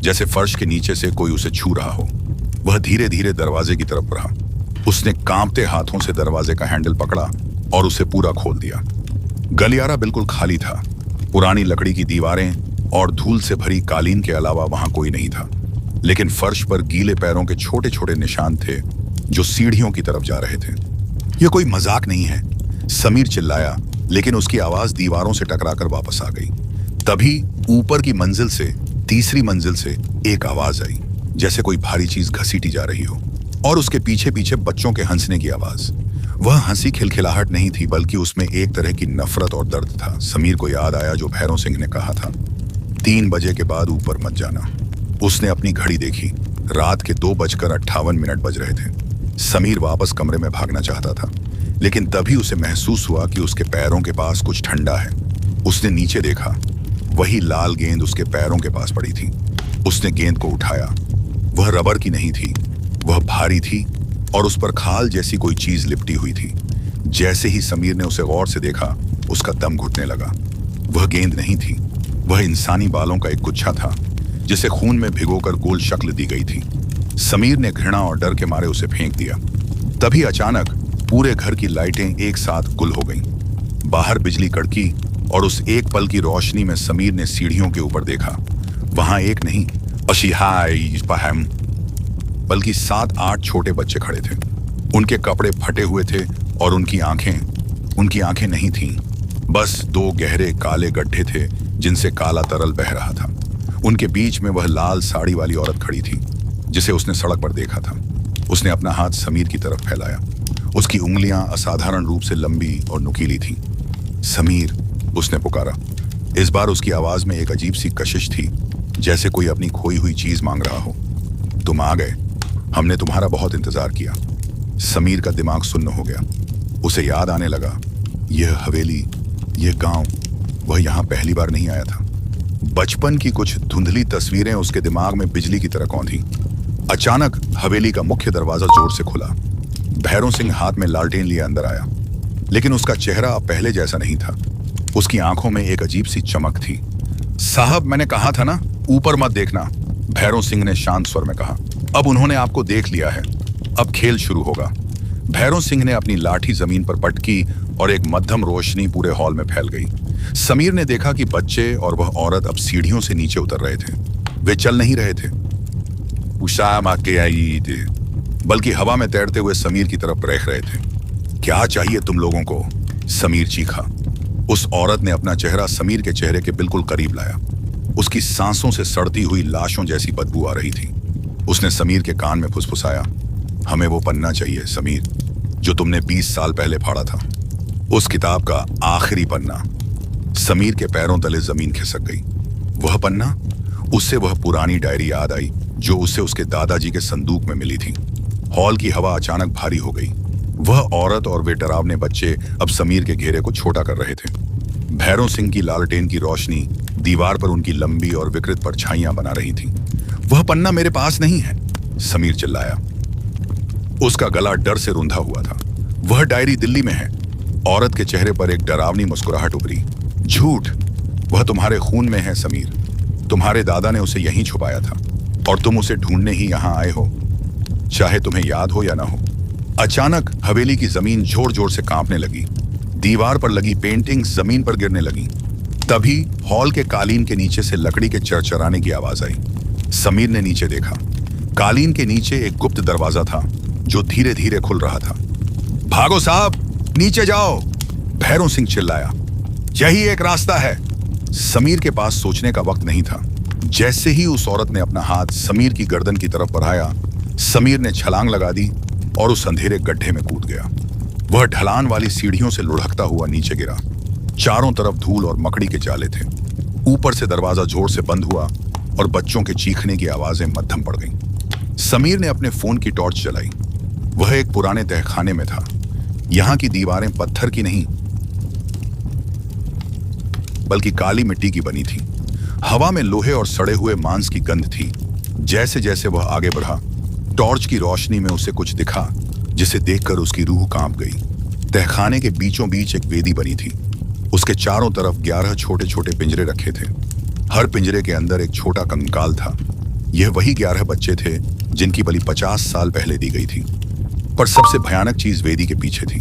जैसे फर्श के नीचे से कोई उसे छू रहा हो। वह धीरे धीरे दरवाजे की तरफ बढ़ा। उसने कांपते हाथों से दरवाजे का हैंडल पकड़ा और उसे पूरा खोल दिया। गलियारा बिल्कुल खाली था। पुरानी लकड़ी की दीवारें और धूल से भरी कालीन के अलावा वहां कोई नहीं था, लेकिन फर्श पर गीले पैरों के छोटे छोटे निशान थे, जो सीढ़ियों की तरफ जा रहे थे। यह कोई मजाक नहीं है, समीर चिल्लाया, लेकिन उसकी आवाज दीवारों से टकराकर वापस आ गई। तभी ऊपर की मंजिल से, तीसरी मंजिल से एक आवाज आई, जैसे कोई भारी चीज घसीटी जा रही हो, और उसके पीछे पीछे बच्चों के हंसने की आवाज। वह हंसी खिलखिलाहट नहीं थी, बल्कि उसमें एक तरह की नफरत और दर्द था। समीर को याद आया जो भैरव सिंह ने कहा था, 3 बजे के बाद ऊपर मत जाना। उसने अपनी घड़ी देखी। रात के 2:58 बज रहे थे। समीर वापस कमरे में भागना चाहता था, लेकिन तभी उसे महसूस हुआ कि उसके पैरों के पास कुछ ठंडा है। उसने नीचे देखा। वही लाल गेंद उसके पैरों के पास पड़ी थी। उसने गेंद को उठाया। वह रबर की नहीं थी, वह भारी थी और उस पर खाल जैसी कोई चीज लिपटी हुई थी। जैसे ही समीर ने उसे गौर से देखा, उसका दम घुटने लगा। वह गेंद नहीं थी, वह इंसानी बालों का एक गुच्छा था जिसे खून में भिगोकर गोल शक्ल दी गई थी। समीर ने घृणा और डर के मारे उसे फेंक दिया। तभी अचानक पूरे घर की लाइटें एक साथ गुल हो गईं। बाहर बिजली कड़की और उस एक पल की रोशनी में समीर ने सीढ़ियों के ऊपर देखा। वहां एक नहीं बल्कि 7-8 छोटे बच्चे खड़े थे। उनके कपड़े फटे हुए थे और उनकी आंखें नहीं थीं। बस 2 गहरे काले गड्ढे थे जिनसे काला तरल बह रहा था। उनके बीच में वह लाल साड़ी वाली औरत खड़ी थी जिसे उसने सड़क पर देखा था। उसने अपना हाथ समीर की तरफ फैलाया। उसकी उंगलियां असाधारण रूप से लंबी और नुकीली थीं। समीर, उसने पुकारा। इस बार उसकी आवाज में एक अजीब सी कशिश थी, जैसे कोई अपनी खोई हुई चीज मांग रहा हो। तुम आ गए, हमने तुम्हारा बहुत इंतजार किया। समीर का दिमाग सुन्न हो गया। उसे याद आने लगा, यह हवेली, यह गांव, वह यहां पहली बार नहीं आया था। बचपन की कुछ धुंधली तस्वीरें उसके दिमाग में बिजली की तरह कौंधी। अचानक हवेली का मुख्य दरवाजा जोर से खुला। भैरों सिंह हाथ में लालटेन लिए अंदर आया, लेकिन उसका चेहरा अब पहले जैसा नहीं था। उसकी आंखों में एक अजीब सी चमक थी। साहब, मैंने कहा था ना, ऊपर मत देखना, भैरों सिंह ने शांत स्वर में कहा। अब उन्होंने आपको देख लिया है, अब खेल शुरू होगा। भैरों सिंह ने अपनी लाठी जमीन पर पटकी और एक मध्यम रोशनी पूरे हॉल में फैल गई। समीर ने देखा कि बच्चे और वह औरत अब सीढ़ियों से नीचे उतर रहे थे। वे चल नहीं रहे थे, बल्कि हवा में तैरते हुए समीर की तरफ देख रहे थे। क्या चाहिए तुम लोगों को? समीर चीखा। उस औरत ने अपना चेहरा समीर के चेहरे के बिल्कुल करीब लाया। उसकी सांसों से सड़ती हुई लाशों जैसी बदबू आ रही थी। उसने समीर के कान में फुसफुसाया, हमें वो पन्ना चाहिए समीर, जो तुमने 20 साल पहले फाड़ा था। उस किताब का आखिरी पन्ना। समीर के पैरों तले जमीन खिसक गई। वह पन्ना, उससे वह पुरानी डायरी याद आई जो उसे उसके दादाजी के संदूक में मिली थी। हॉल की हवा अचानक भारी हो गई। वह औरत और वे डरावने बच्चे अब समीर के घेरे को छोटा कर रहे थे। भैरों सिंह की लालटेन की रोशनी दीवार पर उनकी लंबी और विकृत परछाइयां बना रही थी। वह पन्ना मेरे पास नहीं है, समीर चिल्लाया। उसका गला डर से रुंधा हुआ था। वह डायरी दिल्ली में है। औरत के चेहरे पर एक डरावनी मुस्कुराहट उभरी। झूठ, वह तुम्हारे खून में है समीर। तुम्हारे दादा ने उसे यहीं छुपाया था और तुम उसे ढूंढने ही यहां आए हो, चाहे तुम्हें याद हो या ना हो। अचानक हवेली की जमीन जोर जोर से कांपने लगी। दीवार पर लगी पेंटिंग्स जमीन पर गिरने लगी। तभी हॉल के कालीन के नीचे से लकड़ी के चरचराने की आवाज आई। समीर ने नीचे देखा। कालीन के नीचे एक गुप्त दरवाजा था जो धीरे धीरे खुल रहा था। भागो साहब, नीचे जाओ, भैरों सिंह चिल्लाया। यही एक रास्ता है। समीर के पास सोचने का वक्त नहीं था। जैसे ही उस औरत ने अपना हाथ समीर की गर्दन की तरफ बढ़ाया, समीर ने छलांग लगा दी और उस अंधेरे गड्ढे में कूद गया। वह ढलान वाली सीढ़ियों से लुढ़कता हुआ नीचे गिरा। चारों तरफ धूल और मकड़ी के जाले थे। ऊपर से दरवाजा जोर से बंद हुआ और बच्चों के चीखने की आवाजें मद्धम पड़ गईं। समीर ने अपने फोन की टॉर्च जलाई। वह एक पुराने तहखाने में था। यहां की दीवारें पत्थर की नहीं बल्कि काली मिट्टी की बनी थी। हवा में लोहे और सड़े हुए मांस की गंध थी। जैसे जैसे वह आगे बढ़ा, टॉर्च की रोशनी में उसे कुछ दिखा जिसे देखकर उसकी रूह कांप गई। तहखाने के बीचों बीच एक वेदी बनी थी। उसके चारों तरफ 11 छोटे छोटे पिंजरे रखे थे। हर पिंजरे के अंदर एक छोटा कंकाल था। यह वही 11 बच्चे थे जिनकी बलि 50 साल पहले दी गई थी। पर सबसे भयानक चीज वेदी के पीछे थी।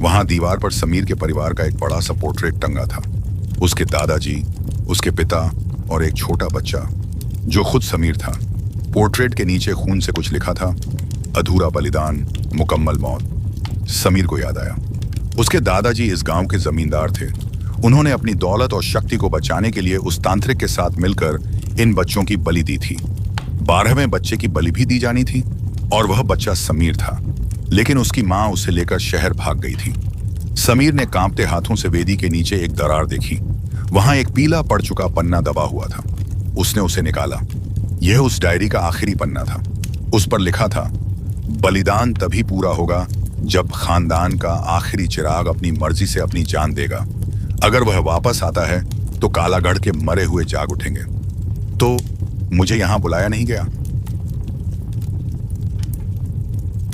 वहां दीवार पर समीर के परिवार का एक बड़ा सा पोर्ट्रेट टंगा था। उसके दादाजी, उसके पिता और एक छोटा बच्चा जो खुद समीर था। पोर्ट्रेट के नीचे खून से कुछ लिखा था, अधूरा बलिदान, मुकम्मल मौत। समीर को याद आया, उसके दादाजी इस गांव के जमींदार थे। उन्होंने अपनी दौलत और शक्ति को बचाने के लिए उस तांत्रिक के साथ मिलकर इन बच्चों की बलि दी थी। 12वें बच्चे की बलि भी दी जानी थी और वह बच्चा समीर था। लेकिन उसकी मां उसे लेकर शहर भाग गई थी। समीर ने कांपते हाथों से वेदी के नीचे एक दरार देखी। वहां एक पीला पड़ चुका पन्ना दबा हुआ था। उसने उसे निकाला। यह उस डायरी का आखिरी पन्ना था। उस पर लिखा था, बलिदान तभी पूरा होगा जब खानदान का आखिरी चिराग अपनी मर्जी से अपनी जान देगा। अगर वह वापस आता है तो कालागढ़ के मरे हुए जाग उठेंगे। तो मुझे यहां बुलाया नहीं गया?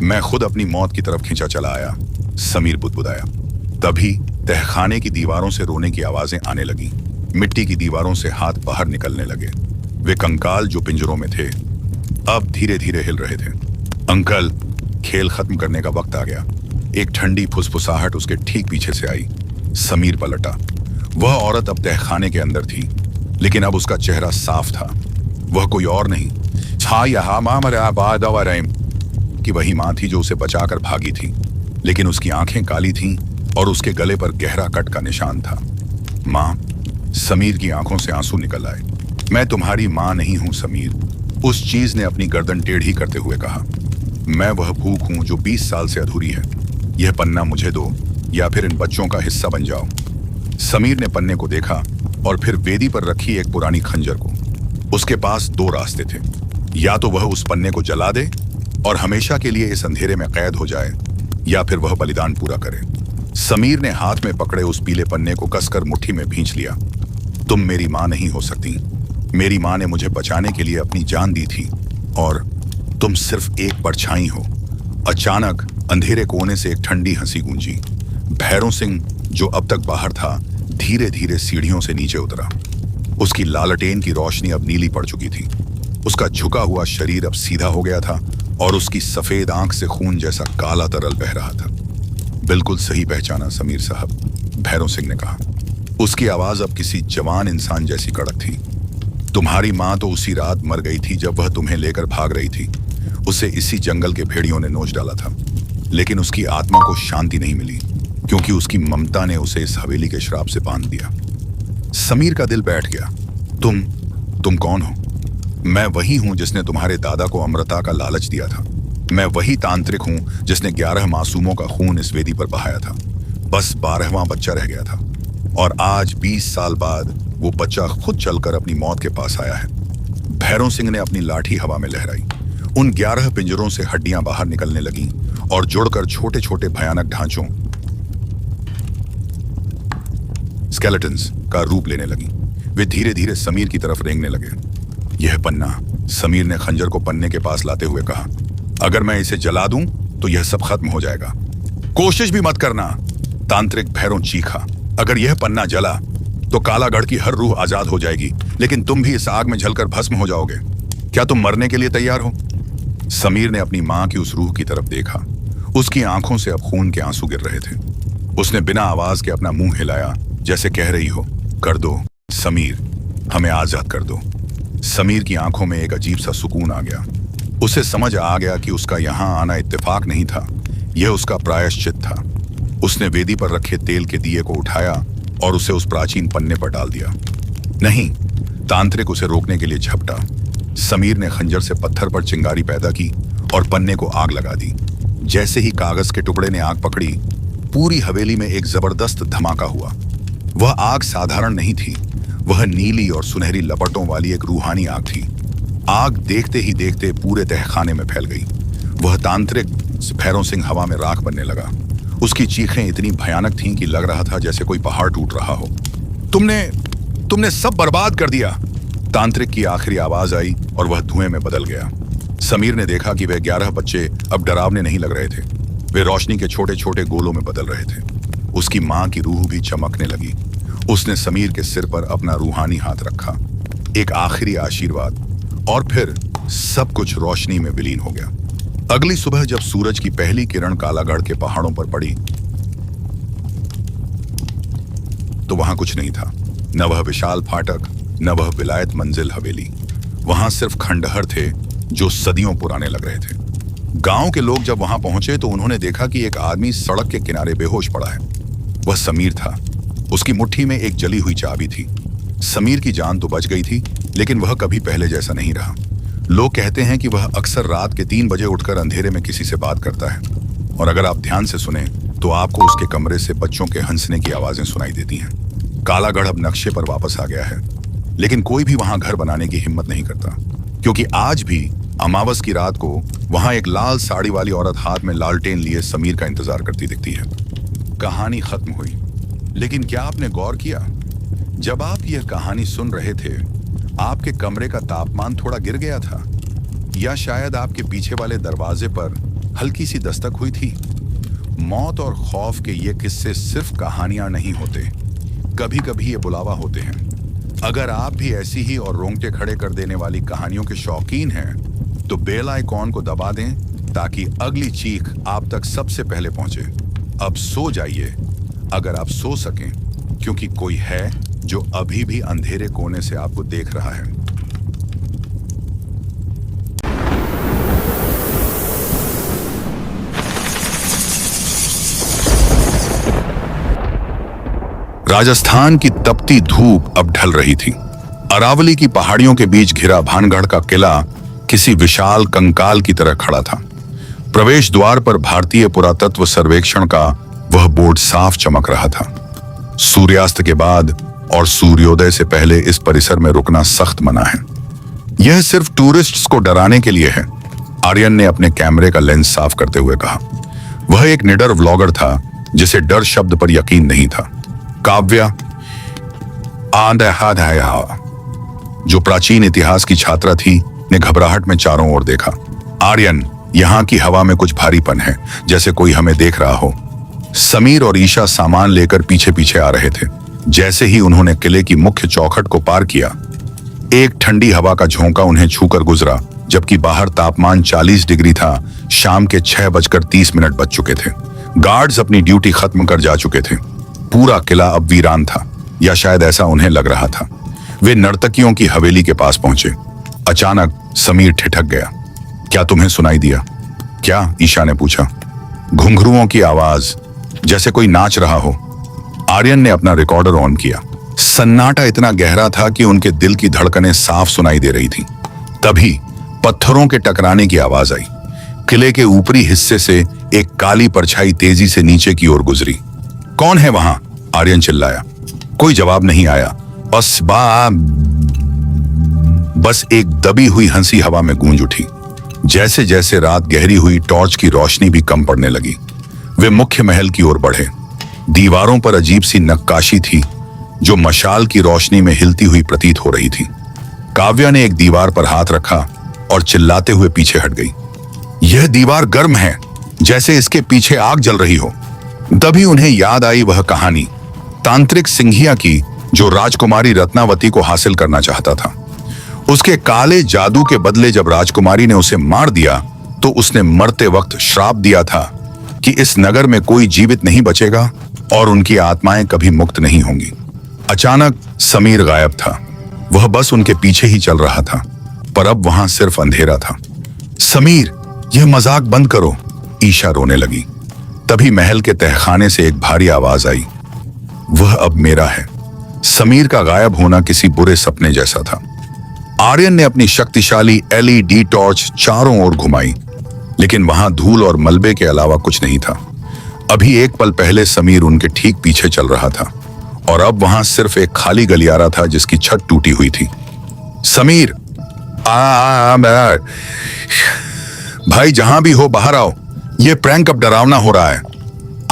मैं खुद अपनी मौत की तरफ खींचा चला आया, समीर बुदबुदाया। तभी तहखाने की दीवारों से रोने की आवाजें आने लगी। मिट्टी की दीवारों से हाथ बाहर निकलने लगे। वे कंकाल जो पिंजरों में थे अब धीरे धीरे हिल रहे थे। अंकल, खेल खत्म करने का वक्त आ गया। एक ठंडी फुसफुसाहट उसके ठीक पीछे से आई। समीर पलटा। वह औरत अब तहखाने के अंदर थी, लेकिन अब उसका चेहरा साफ था। वह कोई और नहीं कि वही मां थी जो उसे बचाकर भागी थी, लेकिन उसकी आंखें काली थीं और उसके गले पर गहरा कट का निशान था। मां, समीर की आंखों से आंसू निकल आए। मैं तुम्हारी मां नहीं हूं समीर, उस चीज ने अपनी गर्दन टेढ़ी करते हुए कहा। मैं वह भूख हूं जो 20 साल से अधूरी है। यह पन्ना मुझे दो या फिर इन बच्चों का हिस्सा बन जाओ। समीर ने पन्ने को देखा और फिर वेदी पर रखी एक पुरानी खंजर को। उसके पास दो रास्ते थे, या तो वह उस पन्ने को जला दे और हमेशा के लिए इस अंधेरे में कैद हो जाए, या फिर वह बलिदान पूरा करे। समीर ने हाथ में पकड़े उस पीले पन्ने को कसकर मुट्ठी में भींच लिया। तुम मेरी मां नहीं हो सकती। मेरी मां ने मुझे बचाने के लिए अपनी जान दी थी और तुम सिर्फ एक परछाई हो। अचानक अंधेरे कोने से एक ठंडी हंसी गूंजी। भैरों सिंह, जो अब तक बाहर था, धीरे धीरे सीढ़ियों से नीचे उतरा। उसकी लालटेन की रोशनी अब नीली पड़ चुकी थी। उसका झुका हुआ शरीर अब सीधा हो गया था और उसकी सफेद आंख से खून जैसा काला तरल बह रहा था। बिल्कुल सही पहचाना समीर साहब, भैरों सिंह ने कहा। उसकी आवाज अब किसी जवान इंसान जैसी कड़क थी। तुम्हारी मां तो उसी रात मर गई थी जब वह तुम्हें लेकर भाग रही थी। उसे इसी जंगल के भेड़ियों ने नोच डाला था, लेकिन उसकी आत्मा को शांति नहीं मिली, क्योंकि उसकी ममता ने उसे इस हवेली के श्राप से बांध दिया। समीर का दिल बैठ गया। तुम कौन हो? मैं वही हूं जिसने तुम्हारे दादा को अमृता का लालच दिया था। मैं वही तांत्रिक हूं जिसने 11 मासूमों का खून इस वेदी पर बहाया था। बस 12वां बच्चा रह गया था और आज 20 साल बाद वो बच्चा खुद चलकर अपनी मौत के पास आया है। भैरों सिंह ने अपनी लाठी हवा में लहराई। उन 11 पिंजरों से हड्डियां बाहर निकलने लगीं और जुड़कर छोटे छोटे भयानक ढांचों, स्केलेटन्स का रूप लेने लगी। वे धीरे धीरे समीर की तरफ रेंगने लगे। यह पन्ना, समीर ने खंजर को पन्ने के पास लाते हुए कहा, अगर मैं इसे जला दूं तो यह सब खत्म हो जाएगा। कोशिश भी मत करना, तांत्रिक भैरों चीखा। अगर यह पन्ना जला तो कालागढ़ की हर रूह आजाद हो जाएगी, लेकिन तुम भी इस आग में जलकर भस्म हो जाओगे। क्या तुम मरने के लिए तैयार हो? समीर ने अपनी मां की उस रूह की तरफ देखा। उसकी आंखों से अब खून के आंसू गिर रहे थे। उसने बिना आवाज के अपना मुंह हिलाया, जैसे कह रही हो, कर दो समीर, हमें आजाद कर दो। समीर की आंखों में एक अजीब सा सुकून आ गया। उसे समझ आ गया कि उसका यहां आना इत्तेफाक नहीं था, यह उसका प्रायश्चित था। उसने वेदी पर रखे तेल के दिए को उठाया और उसे उस प्राचीन पन्ने पर डाल दिया। नहीं, तांत्रिक उसे रोकने के लिए झपटा। समीर ने खंजर से पत्थर पर चिंगारी पैदा की और पन्ने को आग लगा दी। जैसे ही कागज के टुकड़े ने आग पकड़ी, पूरी हवेली में एक जबरदस्त धमाका हुआ। वह आग साधारण नहीं थी, वह नीली और सुनहरी लपटों वाली एक रूहानी आग थी। आग देखते ही देखते पूरे तहखाने में फैल गई। वह तांत्रिक भैरों सिंह हवा में राख बनने लगा। उसकी चीखें इतनी भयानक थीं कि लग रहा था जैसे कोई पहाड़ टूट रहा हो। तुमने सब बर्बाद कर दिया, तांत्रिक की आखिरी आवाज आई और वह धुएं में बदल गया। समीर ने देखा कि वह 11 बच्चे अब डरावने नहीं लग रहे थे। वे रोशनी के छोटे छोटे गोलों में बदल रहे थे। उसकी मां की रूह भी चमकने लगी। उसने समीर के सिर पर अपना रूहानी हाथ रखा, एक आखिरी आशीर्वाद, और फिर सब कुछ रोशनी में विलीन हो गया। अगली सुबह जब सूरज की पहली किरण कालागढ़ के पहाड़ों पर पड़ी तो वहां कुछ नहीं था। न वह विशाल फाटक, न वह विलायत मंजिल हवेली। वहां सिर्फ खंडहर थे जो सदियों पुराने लग रहे थे। गांव के लोग जब वहां पहुंचे तो उन्होंने देखा कि एक आदमी सड़क के किनारे बेहोश पड़ा है। वह समीर था। उसकी मुट्ठी में एक जली हुई चाबी थी। समीर की जान तो बच गई थी, लेकिन वह कभी पहले जैसा नहीं रहा। लोग कहते हैं कि वह अक्सर रात के 3 बजे उठकर अंधेरे में किसी से बात करता है, और अगर आप ध्यान से सुने तो आपको उसके कमरे से बच्चों के हंसने की आवाजें सुनाई देती हैं। कालागढ़ अब नक्शे पर वापस आ गया है, लेकिन कोई भी वहां घर बनाने की हिम्मत नहीं करता, क्योंकि आज भी अमावस की रात को वहां एक लाल साड़ी वाली औरत हाथ में लालटेन लिए समीर का इंतजार करती दिखती है। कहानी खत्म हुई, लेकिन क्या आपने गौर किया, जब आप यह कहानी सुन रहे थे आपके कमरे का तापमान थोड़ा गिर गया था, या शायद आपके पीछे वाले दरवाजे पर हल्की सी दस्तक हुई थी। मौत और खौफ के ये किस्से सिर्फ कहानियां नहीं होते, कभी कभी ये बुलावा होते हैं। अगर आप भी ऐसी ही और रोंगटे खड़े कर देने वाली कहानियों के शौकीन हैं, तो बेल आइकॉन को दबा दें ताकि अगली चीख आप तक सबसे पहले पहुंचे। अब सो जाइए अगर आप सो सकें, क्योंकि कोई है जो अभी भी अंधेरे कोने से आपको देख रहा है। राजस्थान की तपती धूप अब ढल रही थी। अरावली की पहाड़ियों के बीच घिरा भानगढ़ का किला किसी विशाल कंकाल की तरह खड़ा था। प्रवेश द्वार पर भारतीय पुरातत्व सर्वेक्षण का वह बोर्ड साफ चमक रहा था। सूर्यास्त के बाद और सूर्योदय से पहले इस परिसर में रुकना सख्त मना है। यह सिर्फ टूरिस्ट्स को डराने के लिए है, आर्यन ने अपने कैमरे का लेंस साफ करते हुए कहा। वह एक निडर व्लॉगर था जिसे डर शब्द पर यकीन नहीं था। काव्या जो प्राचीन इतिहास की छात्रा थी, ने घबराहट में चारों ओर देखा। आर्यन, यहाँ की हवा में कुछ भारीपन है, जैसे कोई हमें देख रहा हो। समीर और ईशा सामान लेकर पीछे पीछे आ रहे थे। जैसे ही उन्होंने किले की मुख्य चौखट को पार किया, एक ठंडी हवा का झोंका उन्हें छूकर गुजरा, जबकि बाहर तापमान 40 डिग्री था। शाम के 6:30 बज चुके थे। गार्ड्स अपनी ड्यूटी खत्म कर जा चुके थे। पूरा किला अब वीरान था, या शायद ऐसा उन्हें लग रहा था। वे नर्तकियों की हवेली के पास पहुंचे। अचानक समीर ठिठक गया। क्या तुम्हें सुनाई दिया? क्या? ईशा ने पूछा। घुंघरुओं की आवाज, जैसे कोई नाच रहा हो। आर्यन ने अपना रिकॉर्डर ऑन किया। सन्नाटा इतना गहरा था कि उनके दिल की धड़कनें साफ सुनाई दे रही थीं। तभी पत्थरों के टकराने की आवाज आई। किले के ऊपरी हिस्से से एक काली परछाई तेजी से नीचे की ओर गुजरी। कौन है वहां? आर्यन चिल्लाया। कोई जवाब नहीं आया। बस एक दबी हुई हंसी हवा में गूंज उठी। जैसे जैसे रात गहरी हुई, टॉर्च की रोशनी भी कम पड़ने लगी। वे मुख्य महल की ओर बढ़े। दीवारों पर अजीब सी नक्काशी थी, जो मशाल की रोशनी में हिलती हुई प्रतीत हो रही थी। काव्या ने एक दीवार पर हाथ रखा और चिल्लाते हुए पीछे हट गई। यह दीवार गर्म है, जैसे इसके पीछे आग जल रही हो। तभी उन्हें याद आई वह कहानी तांत्रिक सिंघिया की, जो राजकुमारी रत्नावती को हासिल करना चाहता था। उसके काले जादू के बदले जब राजकुमारी ने उसे मार दिया, तो उसने मरते वक्त श्राप दिया था कि इस नगर में कोई जीवित नहीं बचेगा और उनकी आत्माएं कभी मुक्त नहीं होंगी। अचानक समीर गायब था। वह बस उनके पीछे ही चल रहा था, पर अब वहां सिर्फ अंधेरा था। समीर, यह मजाक बंद करो, ईशा रोने लगी। तभी महल के तहखाने से एक भारी आवाज आई। वह अब मेरा है। समीर का गायब होना किसी बुरे सपने जैसा था। आर्यन ने अपनी शक्तिशाली LED टॉर्च चारों ओर घुमाई, लेकिन वहां धूल और मलबे के अलावा कुछ नहीं था। अभी एक पल पहले समीर उनके ठीक पीछे चल रहा था, और अब वहां सिर्फ एक खाली गलियारा था जिसकी छत टूटी हुई थी। समीर, भाई जहां भी हो बाहर आओ, ये प्रैंक अब डरावना हो रहा है।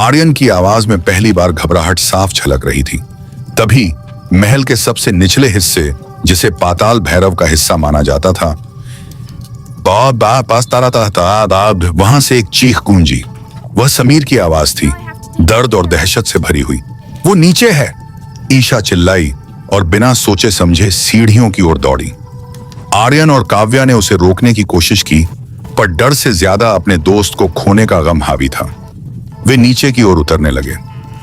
आर्यन की आवाज में पहली बार घबराहट साफ झलक रही थी। तभी महल के सबसे निचले हिस्से, जिसे पाताल भैरव का हिस्सा माना जाता था, वहां से एक चीख गूंजी। वह समीर की आवाज थी, दर्द और दहशत से भरी हुई। वो नीचे है, ईशा चिल्लाई और बिना सोचे समझे सीढ़ियों की ओर दौड़ी। आर्यन और काव्या ने उसे रोकने की कोशिश की, पर डर से ज्यादा अपने दोस्त को खोने का गम हावी था। वे नीचे की ओर उतरने लगे।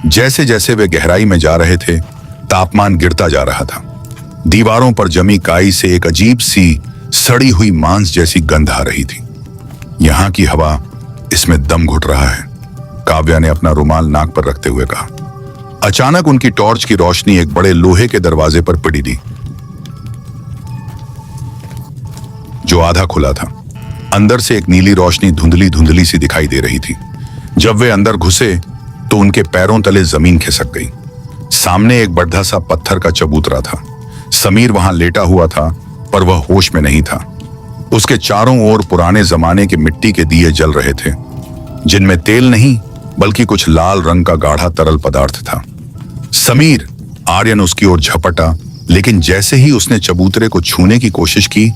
जैसे जैसे वे गहराई में जा रहे थे, तापमान गिरता जा रहा था। दीवारों पर जमी काई से एक अजीब सी सड़ी हुई मांस जैसी गंध आ रही थी। यहाँ की हवा, इसमें दम घुट रहा है, काव्या ने अपना रुमाल नाक पर रखते हुए कहा। अचानक उनकी टॉर्च की रोशनी एक बड़े लोहे के दरवाजे पर पड़ी दी, जो आधा खुला था। अंदर से एक नीली रोशनी धुंधली धुंधली सी दिखाई दे रही थी। जब वे अंदर घुसे तो उनके पैरों तले जमीन खिसक गई। सामने एक बढ़ा सा पत्थर का चबूतरा था। समीर वहां लेटा हुआ था, पर वह होश में नहीं था। उसके चारों ओर पुराने जमाने के मिट्टी के दिए जल रहे थे, जिनमें तेल नहीं बल्कि कुछ लाल रंग का गाढ़ा तरल पदार्थ था। समीर, आर्यन उसकी ओर झपटा, लेकिन जैसे ही उसने चबूतरे को छूने की कोशिश की,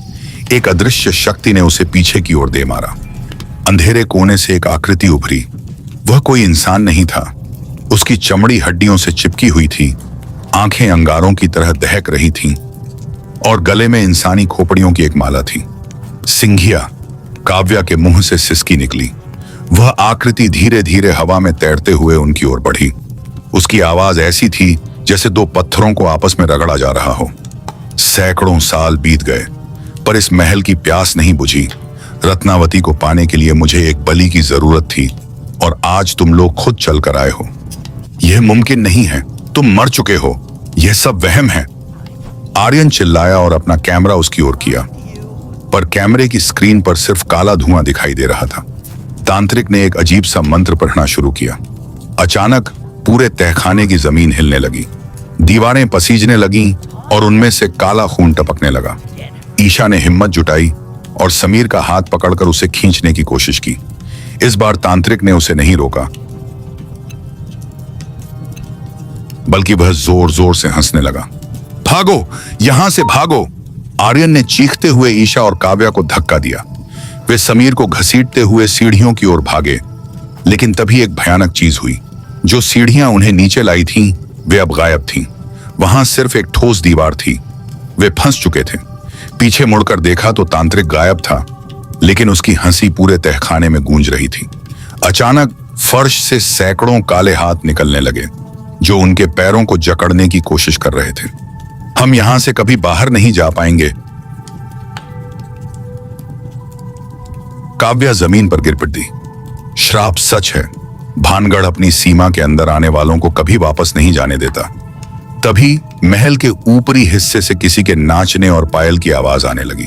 एक अदृश्य शक्ति ने उसे पीछे की ओर दे मारा। अंधेरे कोने से एक आकृति उभरी। वह कोई इंसान नहीं था। उसकी चमड़ी हड्डियों से चिपकी हुई थी, आंखें अंगारों की तरह दहक रही थीं और गले में इंसानी खोपड़ियों की एक माला थी। सिंघिया। काव्या के मुंह से सिसकी निकली। वह आकृति धीरे धीरे हवा में तैरते हुए उनकी ओर बढ़ी। उसकी आवाज ऐसी थी जैसे दो पत्थरों को आपस में रगड़ा जा रहा हो। सैकड़ों साल बीत गए, पर इस महल की प्यास नहीं बुझी। रत्नावती को पाने के लिए मुझे एक बलि की जरूरत थी, और आज तुम लोग खुद चल कर आए हो। यह मुमकिन नहीं है, तुम मर चुके हो, यह सब वहम है। आर्यन चिल्लाया और अपना कैमरा उसकी ओर किया, पर कैमरे की स्क्रीन पर सिर्फ काला धुआं दिखाई दे रहा था। तांत्रिक ने एक अजीब सा मंत्र पढ़ना शुरू किया। अचानक पूरे तहखाने की जमीन हिलने लगी, दीवारें पसीजने लगीं और उनमें से काला खून टपकने लगा। ईशा ने हिम्मत जुटाई और समीर का हाथ पकड़कर उसे खींचने की कोशिश की। इस बार तांत्रिक ने उसे नहीं रोका, बल्कि वह जोर जोर से हंसने लगा। भागो, यहां से भागो! आर्यन ने चीखते हुए ईशा और काव्या को धक्का दिया। वे समीर को घसीटते हुए सीढ़ियों की ओर भागे, लेकिन तभी एक भयानक चीज हुई। जो सीढ़ियां उन्हें नीचे लाई थीं, वे अब गायब थीं। वहां सिर्फ एक ठोस दीवार थी। वे फंस चुके थे। पीछे मुड़कर देखा तो तांत्रिक गायब था, लेकिन उसकी हंसी पूरे तहखाने में गूंज रही थी। अचानक फर्श से सैकड़ों काले हाथ निकलने लगे, जो उनके पैरों को जकड़ने की कोशिश कर रहे थे। हम यहां से कभी बाहर नहीं जा पाएंगे। काव्या जमीन पर गिर पड़ी। श्राप सच है। भानगढ़ अपनी सीमा के अंदर आने वालों को कभी वापस नहीं जाने देता। तभी महल के ऊपरी हिस्से से किसी के नाचने और पायल की आवाज आने लगी।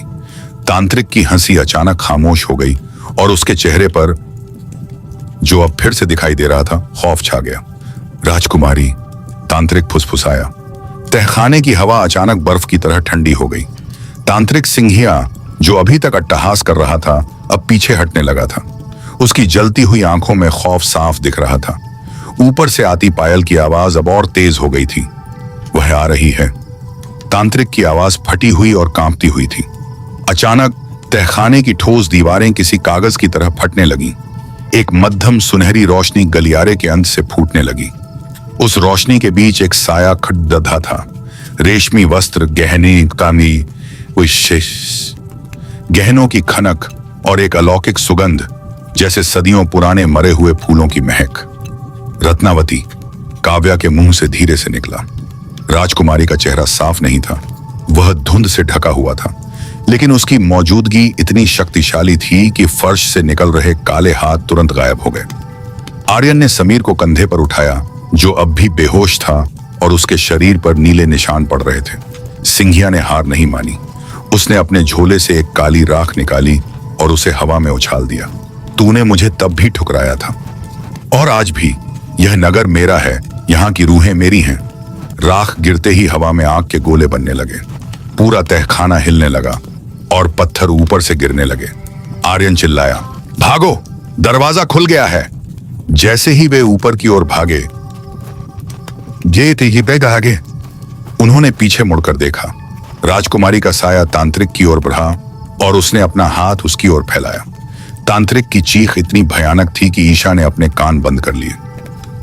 तांत्रिक की हंसी अचानक खामोश हो गई और उसके चेहरे पर, जो अब फिर से दिखाई दे रहा था, खौफ छा गया। राजकुमारी, तांत्रिक फुसफुसाया। तहखाने की हवा अचानक बर्फ की तरह ठंडी हो गई। तांत्रिक सिंघिया, जो अभी तक अट्टहास कर रहा था, अब पीछे हटने लगा था। उसकी जलती हुई आंखों में खौफ साफ दिख रहा था। ऊपर से आती पायल की आवाज अब और तेज हो गई थी। वह आ रही है। तांत्रिक की आवाज फटी हुई और कांपती हुई थी। अचानक तहखाने की ठोस दीवारें किसी कागज की तरह फटने लगीं। एक मध्यम सुनहरी रोशनी गलियारे के अंत से फूटने लगी। उस रोशनी के बीच एक साया खड़ा था। रेशमी वस्त्र, गहनों की खनक और एक अलौकिक सुगंध, जैसे सदियों पुराने मरे हुए फूलों की महक। रत्नावती, काव्या के मुंह से धीरे से निकला। राजकुमारी का चेहरा साफ नहीं था, वह धुंध से ढका हुआ था, लेकिन उसकी मौजूदगी इतनी शक्तिशाली थी कि फर्श से निकल रहे काले हाथ तुरंत गायब हो गए। आर्यन ने समीर को कंधे पर उठाया, जो अब भी बेहोश था और उसके शरीर पर नीले निशान पड़ रहे थे। सिंघिया ने हार नहीं मानी। उसने अपने झोले से एक काली राख निकाली और उसे हवा में उछाल दिया। तूने मुझे तब भी ठुकराया था, और आज भी। यह नगर मेरा है, यहाँ की रूहें मेरी हैं। राख गिरते ही हवा में आग के गोले बनने लगे। पूरा तहखाना हिलने लगा और पत्थर ऊपर से गिरने लगे। आर्यन चिल्लाया, भागो, दरवाजा खुल गया है। जैसे ही वे ऊपर की ओर भागे, आगे उन्होंने पीछे मुड़कर देखा। राजकुमारी का साया तांत्रिक की ओर बढ़ा और उसने अपना हाथ उसकी ओर फैलाया। तांत्रिक की चीख इतनी भयानक थी कि ईशा ने अपने कान बंद कर लिए।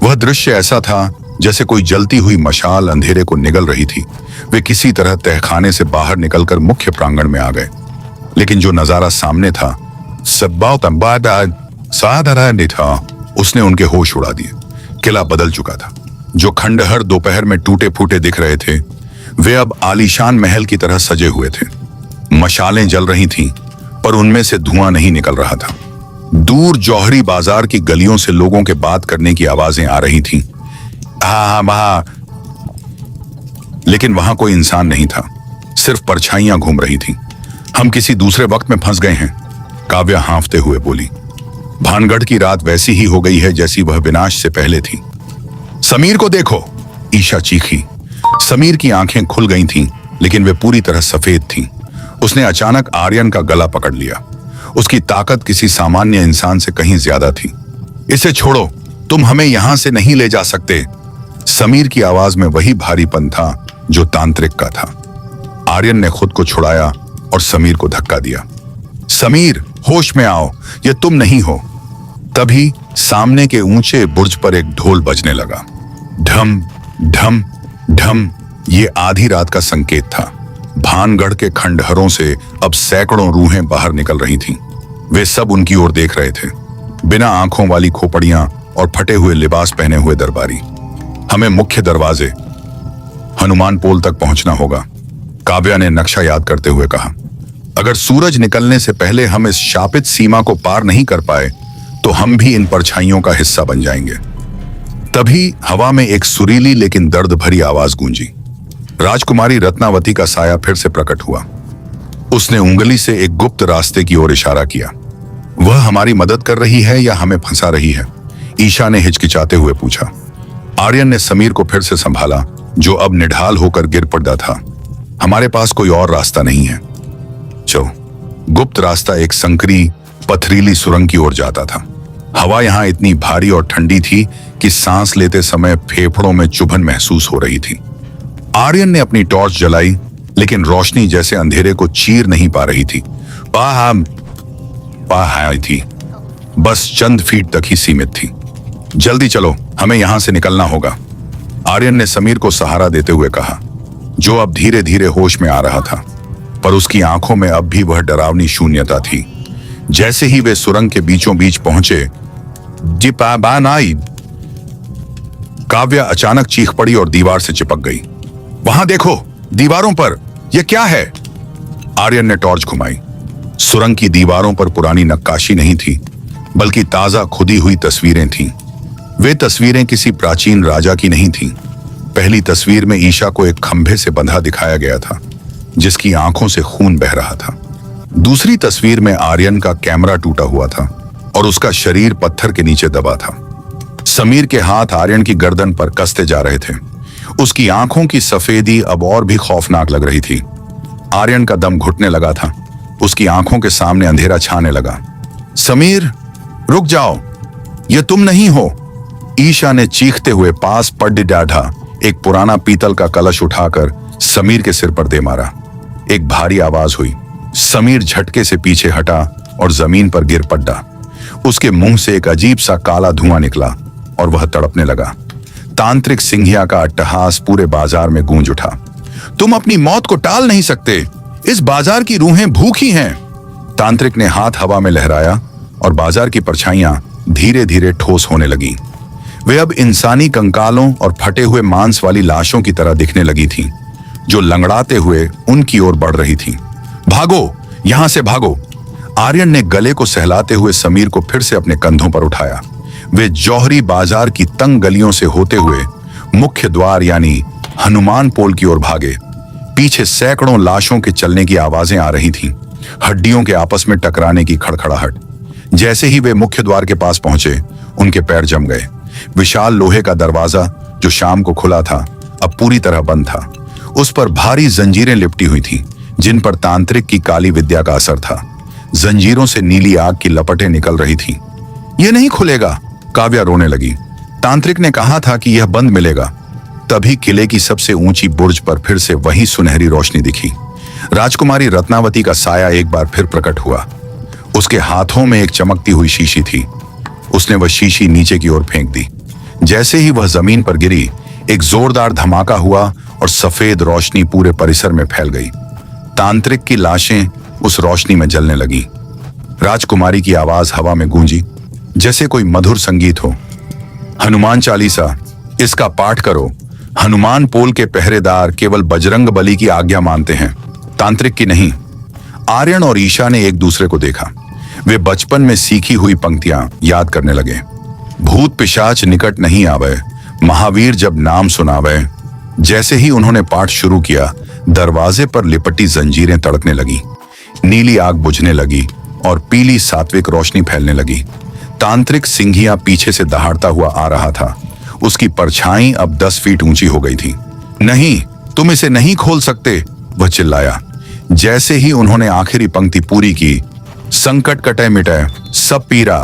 वह दृश्य ऐसा था जैसे कोई जलती हुई मशाल अंधेरे को निगल रही थी। वे किसी तरह तहखाने से बाहर निकलकर मुख्य प्रांगण में आ गए, लेकिन जो नजारा सामने था साधारण था। उसने उनके होश उड़ा दिए। किला बदल चुका था। जो खंडहर दोपहर में टूटे फूटे दिख रहे थे, वे अब आलीशान महल की तरह सजे हुए थे। मशालें जल रही थीं, पर उनमें से धुआं नहीं निकल रहा था। दूर जौहरी बाजार की गलियों से लोगों के बात करने की आवाजें आ रही थीं। लेकिन वहां कोई इंसान नहीं था, सिर्फ परछाइयां घूम रही थीं। हम किसी दूसरे वक्त में फंस गए हैं, काव्या हांफते हुए बोली। भानगढ़ की रात वैसी ही हो गई है जैसी वह विनाश से पहले थी। समीर को देखो, ईशा चीखी। समीर की आंखें खुल गई थीं, लेकिन वे पूरी तरह सफेद थीं। उसने अचानक आर्यन का गला पकड़ लिया। उसकी ताकत किसी सामान्य इंसान से कहीं ज्यादा थी। इसे छोड़ो, तुम हमें यहां से नहीं ले जा सकते। समीर की आवाज में वही भारीपन था जो तांत्रिक का था। आर्यन ने खुद को छुड़ाया और समीर को धक्का दिया। समीर, होश में आओ, ये तुम नहीं हो। तभी सामने के ऊंचे बुर्ज पर एक ढोल बजने लगा। ढम ढम ढम। ये आधी रात का संकेत था। भानगढ़ के खंडहरों से अब सैकड़ों रूहें बाहर निकल रही थीं। वे सब उनकी ओर देख रहे थे, बिना आंखों वाली खोपड़ियां और फटे हुए लिबास पहने हुए दरबारी। हमें मुख्य दरवाजे हनुमान पोल तक पहुंचना होगा, काव्या ने नक्शा याद करते हुए कहा। अगर सूरज निकलने से पहले हम इस शापित सीमा को पार नहीं कर पाए तो हम भी इन परछाइयों का हिस्सा बन जाएंगे। तभी हवा में एक सुरीली लेकिन दर्द भरी आवाज गूंजी। राजकुमारी रत्नावती का साया फिर से प्रकट हुआ। उसने उंगली से एक गुप्त रास्ते की ओर इशारा किया। वह हमारी मदद कर रही है या हमें फंसा रही है? ईशा ने हिचकिचाते हुए पूछा। आर्यन ने समीर को फिर से संभाला, जो अब निढाल होकर गिर पड़ा था। हमारे पास कोई और रास्ता नहीं है। चलो। गुप्त रास्ता एक संकरी पथरीली सुरंग की ओर जाता था। हवा यहां इतनी भारी और ठंडी थी कि सांस लेते समय फेफड़ों में चुभन महसूस हो रही थी। आर्यन ने अपनी टॉर्च जलाई, लेकिन रोशनी जैसे अंधेरे को चीर नहीं पा रही थी। आई थी, बस चंद फीट तक ही सीमित थी। जल्दी चलो, हमें यहां से निकलना होगा, आर्यन ने समीर को सहारा देते हुए कहा, जो अब धीरे धीरे होश में आ रहा था। पर उसकी आंखों में अब भी वह डरावनी शून्यता थी। जैसे ही वे सुरंग के बीचों बीच पहुंचे, काव्या अचानक चीख पड़ी और दीवार से चिपक गई। वहां देखो, दीवारों पर, यह क्या है? आर्यन ने टॉर्च घुमाई। सुरंग की दीवारों पर पुरानी नक्काशी नहीं थी, बल्कि ताजा खुदी हुई तस्वीरें थीं। वे तस्वीरें किसी प्राचीन राजा की नहीं थीं। पहली तस्वीर में ईशा को एक खंभे से बंधा दिखाया गया था, जिसकी आंखों से खून बह रहा था। दूसरी तस्वीर में आर्यन का कैमरा टूटा हुआ था और उसका शरीर पत्थर के नीचे दबा था। समीर के हाथ आर्यन की गर्दन पर कसते जा रहे थे। उसकी आंखों की सफेदी अब और भी खौफनाक लग रही थी। आर्यन का दम घुटने लगा था। उसकी आंखों के सामने अंधेरा छाने लगा। समीर, रुक जाओ, यह तुम नहीं हो। ईशा ने चीखते हुए पास पड़ डाढ़ा एक पुराना पीतल का कलश उठाकर समीर के सिर पर दे मारा। एक भारी आवाज हुई। समीर झटके से पीछे हटा और जमीन पर गिर पड़ा। उसके मुंह से एक अजीब सा काला धुआं निकला और वह तड़पने लगा। तांत्रिक सिंघिया का अट्टहास पूरे बाजार में गूंज उठा। तुम अपनी मौत को टाल नहीं सकते, इस बाजार की रूहें भूखी हैं। तांत्रिक ने हाथ हवा में लहराया और बाजार की परछाइयां धीरे धीरे ठोस होने लगी। वे अब इंसानी कंकालों और फटे हुए मांस वाली लाशों की तरह दिखने लगी थीं, जो लंगड़ाते हुए उनकी ओर बढ़ रही थीं। भागो, यहां से भागो। आर्यन ने गले को सहलाते हुए समीर को फिर से अपने कंधों पर उठाया। वे जौहरी बाजार की तंग गलियों से होते हुए मुख्य द्वार यानी हनुमान पोल की ओर भागे। पीछे सैकड़ों लाशों के चलने की आवाजें आ रही थीं, हड्डियों के आपस में टकराने की खड़खड़ाहट। जैसे ही वे मुख्य द्वार के पास पहुंचे, उनके पैर जम गए। विशाल लोहे का दरवाजा, जो शाम को खुला था, अब पूरी तरह बंद था। उस पर भारी जंजीरें लिपटी हुई थीं, जिन पर तांत्रिक की काली विद्या का असर था। जंजीरों से नीली आग की लपटें निकल रही थीं। यह नहीं खुलेगा, काव्या रोने लगी। तांत्रिक ने कहा था कि यह बंद मिलेगा। तभी किले की सबसे ऊंची बुर्ज पर फिर से वही सुनहरी रोशनी दिखी। राजकुमारी रत्नावती का साया एक बार फिर प्रकट हुआ। उसके हाथों में एक चमकती हुई शीशी थी। उसने वह शीशी नीचे की ओर फेंक दी। जैसे ही वह जमीन पर गिरी, एक जोरदार धमाका हुआ और सफेद रोशनी पूरे परिसर में फैल गई। तांत्रिक की लाशें उस रोशनी में जलने लगी। राजकुमारी की आवाज हवा में गूंजी, जैसे कोई मधुर संगीत हो। हनुमान चालीसा, इसका पाठ करो। हनुमान पोल के पहरेदार केवल बजरंग बली की आज्ञा मानते हैं, तांत्रिक की नहीं। आर्यन और ईशा ने एक दूसरे को देखा। वे बचपन में सीखी हुई पंक्तियां याद करने लगे। भूत पिशाच निकट नहीं आवे, महावीर जब नाम सुनावे। जैसे ही उन्होंने पाठ शुरू किया, दरवाजे पर लिपटी जंजीरें तड़कने लगी, नीली आग बुझने लगी और पीली सात्विक रोशनी फैलने लगी। तांत्रिक सिंघिया पीछे से दहाड़ता हुआ आ रहा था। उसकी परछाई अब 10 फीट ऊंची हो गई थी। नहीं, तुम इसे नहीं खोल सकते, वह चिल्लाया। जैसे ही उन्होंने आखिरी पंक्ति पूरी की, संकट कटे मिटे सब पीरा।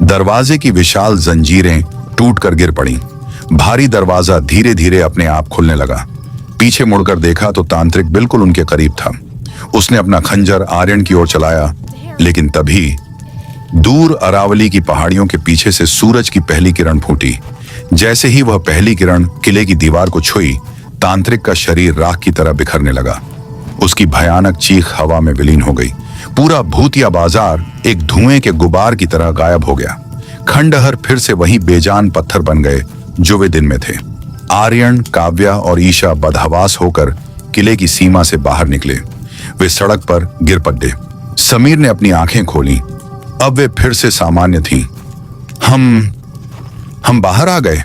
दरवाजे की विशाल जंजीरें टूटकर गिर पड़ी। भारी दरवाजा धीरे धीरे अपने आप खुलने लगा। पीछे मुड़कर देखा तो तांत्रिक बिल्कुल उनके करीब था। उसने अपना खंजर आर्यन की ओर चलाया लेकिन तभी दूर अरावली की पहाड़ियों के पीछे से सूरज की पहली किरण फूटी। जैसे ही वह पहली किरण किले की दीवार को छुई, तांत्रिक का शरीर राख की तरह बिखरने लगा। उसकी भयानक चीख हवा में विलीन हो गई। पूरा भूतिया बाजार एक धुएं के गुबार की तरह गायब हो गया। खंडहर फिर से वही बेजान पत्थर बन गए जो वे दिन में थे। आर्यन, काव्या और ईशा बदहवास होकर किले की सीमा से बाहर निकले। वे सड़क पर गिर पड़े। समीर ने अपनी आंखें खोली। अब वे फिर से सामान्य थीं। हम बाहर आ गए?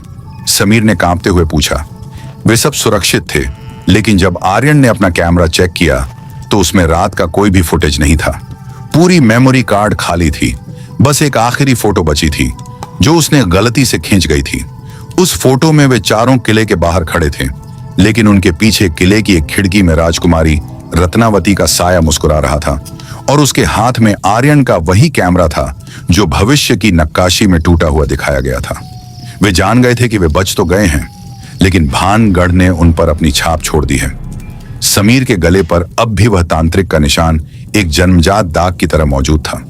समीर ने कांपते हुए पूछा। वे सब सुरक्षित थे, लेकिन जब आर्यन ने अपना कैमरा चेक किया तो उसमें रात का कोई भी फुटेज नहीं था। पूरी मेमोरी कार्ड खाली थी। बस एक आखिरी फोटो बची थी जो उसने गलती से खींच गई थी। उस फोटो में वे चारों किले के बाहर खड़े थे, लेकिन उनके पीछे किले की एक खिड़की में राजकुमारी रत्नावती का साया मुस्कुरा रहा था और उसके हाथ में आर्यन का वही कैमरा था जो भविष्य की नक्काशी में टूटा हुआ दिखाया गया था। वे जान गए थे कि वे बच तो गए हैं, लेकिन भानगढ़ ने उन पर अपनी छाप छोड़ दी है। समीर के गले पर अब भी वह तांत्रिक का निशान एक जन्मजात दाग की तरह मौजूद था।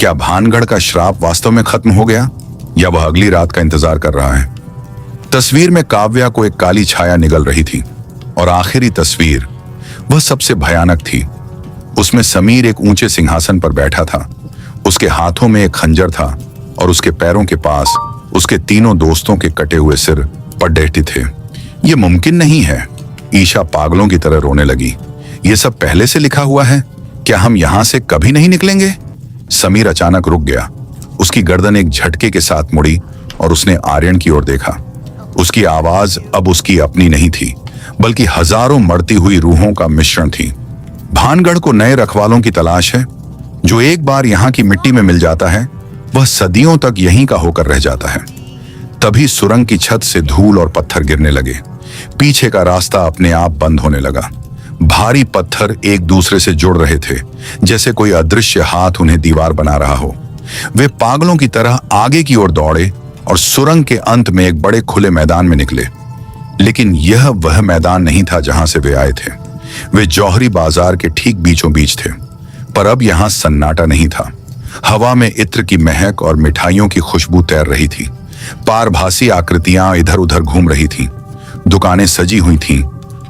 क्या भानगढ़ का श्राप वास्तव में खत्म हो गया, या वह अगली रात का इंतजार कर रहा है? तस्वीर में काव्या को एक काली छाया निगल रही थी और आखिरी तस्वीर वह सबसे भयानक थी। उसमें समीर एक ऊंचे सिंहासन पर बैठा था। उसके हाथों में एक खंजर था और उसके पैरों के पास उसके तीनों दोस्तों के कटे हुए सिर पड़े थे। यह मुमकिन नहीं है। ईशा पागलों की तरह रोने लगी। यह सब पहले से लिखा हुआ है। क्या हम यहां से कभी नहीं निकलेंगे? समीर अचानक रुक गया। उसकी गर्दन एक झटके के साथ मुड़ी और उसने आर्यन की ओर देखा। उसकी आवाज अब उसकी अपनी नहीं थी, बल्कि हजारों मरती हुई रूहों का मिश्रण थी। भानगढ़ को नए रखवालों की तलाश है। जो एक बार यहाँ की मिट्टी में मिल जाता है, वह सदियों तक यहीं का होकर रह जाता है। तभी सुरंग की छत से धूल और पत्थर गिरने लगे। पीछे का रास्ता अपने आप बंद होने लगा। भारी पत्थर एक दूसरे से जुड़ रहे थे, जैसे कोई अदृश्य हाथ उन्हें दीवार बना रहा हो। वे पागलों की तरह आगे की ओर दौड़े और सुरंग के अंत में एक बड़े खुले मैदान में निकले। लेकिन यह वह मैदान नहीं था जहां से वे आए थे। वे जौहरी बाजार के ठीक बीचों बीच थे, पर अब यहां सन्नाटा नहीं था। हवा में इत्र की महक और मिठाइयों की खुशबू तैर रही थी। पारभासी आकृतियां इधर उधर घूम रही थीं। दुकानें सजी हुई थीं,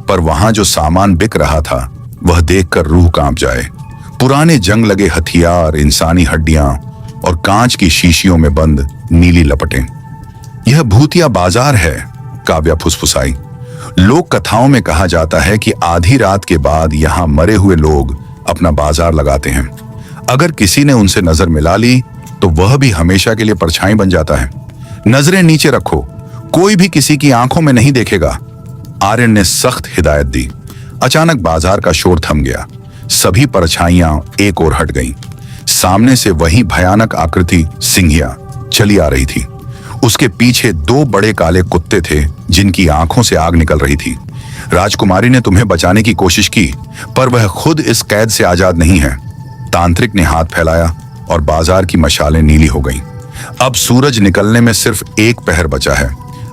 पर वहां जो सामान बिक रहा था वह देखकर रूह कांप जाए। पुराने जंग लगे हथियार, इंसानी हड्डियां और कांच की शीशियों में बंद नीली लपटें। यह भूतिया बाजार है, काव्या फुसफुसाई। लोक कथाओं में कहा जाता है कि आधी रात के बाद यहाँ मरे हुए लोग अपना बाजार लगाते हैं। अगर किसी ने उनसे नजर मिला ली तो वह भी हमेशा के लिए परछाई बन जाता है। नजरें नीचे रखो, कोई भी किसी की आंखों में नहीं देखेगा। आर्यन ने सख्त हिदायत दी। अचानक बाजार का शोर थम गया। सभी परछाइयां एक ओर हट गईं। सामने से वही भयानक आकृति सिंहिया चली आ रही थी। उसके पीछे दो बड़े काले कुत्ते थे जिनकी आंखों से आग निकल रही थी। राजकुमारी ने तुम्हें बचाने की कोशिश की, पर वह खुद इस कैद से आजाद नहीं है। तांत्रिक ने हाथ फैलाया और बाजार की मशालें नीली हो गईं। अब सूरज निकलने में सिर्फ एक पहर बचा है।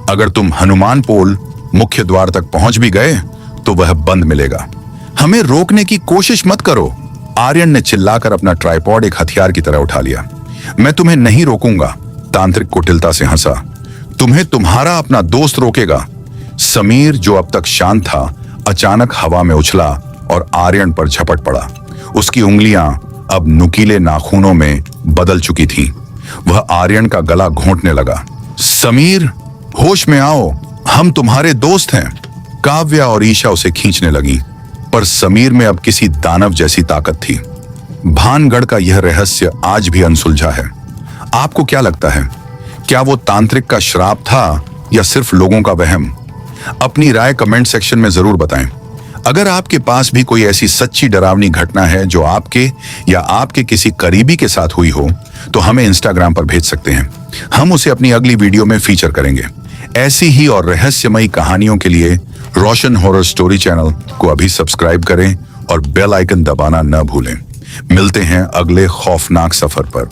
अगर तुम हनुमान पोल मुख्य द्वार तक पहुंच भी गए तो वह बंद मिलेगा। हमें रोकने की कोशिश मत करो। आर्यन ने चिल्लाकर अपना ट्राइपॉड एक हथियार की तरह उठा लिया। मैं तुम्हें नहीं रोकूंगा, तांत्रिक कुटिलता से हंसा। तुम्हें तुम्हारा अपना दोस्त रोकेगा। समीर, जो अब तक शांत था, अचानक हवा में उछला और आर्यन पर झपट पड़ा। उसकी उंगलियां अब नुकीले नाखूनों में बदल चुकी थीं। वह आर्यन का गला घोंटने लगा। समीर, होश में आओ, हम तुम्हारे दोस्त हैं। काव्या और ईशा उसे खींचने लगी, पर समीर में अब किसी दानव जैसी ताकत थी। भानगढ़ का यह रहस्य आज भी अनसुलझा है। आपको क्या लगता है, क्या वो तांत्रिक का श्राप था या सिर्फ लोगों का वहम? अपनी राय कमेंट सेक्शन में जरूर बताएं। अगर आपके पास भी कोई ऐसी सच्ची डरावनी घटना है जो आपके या आपके किसी करीबी के साथ हुई हो, तो हमें इंस्टाग्राम पर भेज सकते हैं। हम उसे अपनी अगली वीडियो में फीचर करेंगे। ऐसी ही और रहस्यमयी कहानियों के लिए रोशन हॉरर स्टोरी चैनल को अभी सब्सक्राइब करें और बेल आइकन दबाना न भूलें। मिलते हैं अगले खौफनाक सफर पर।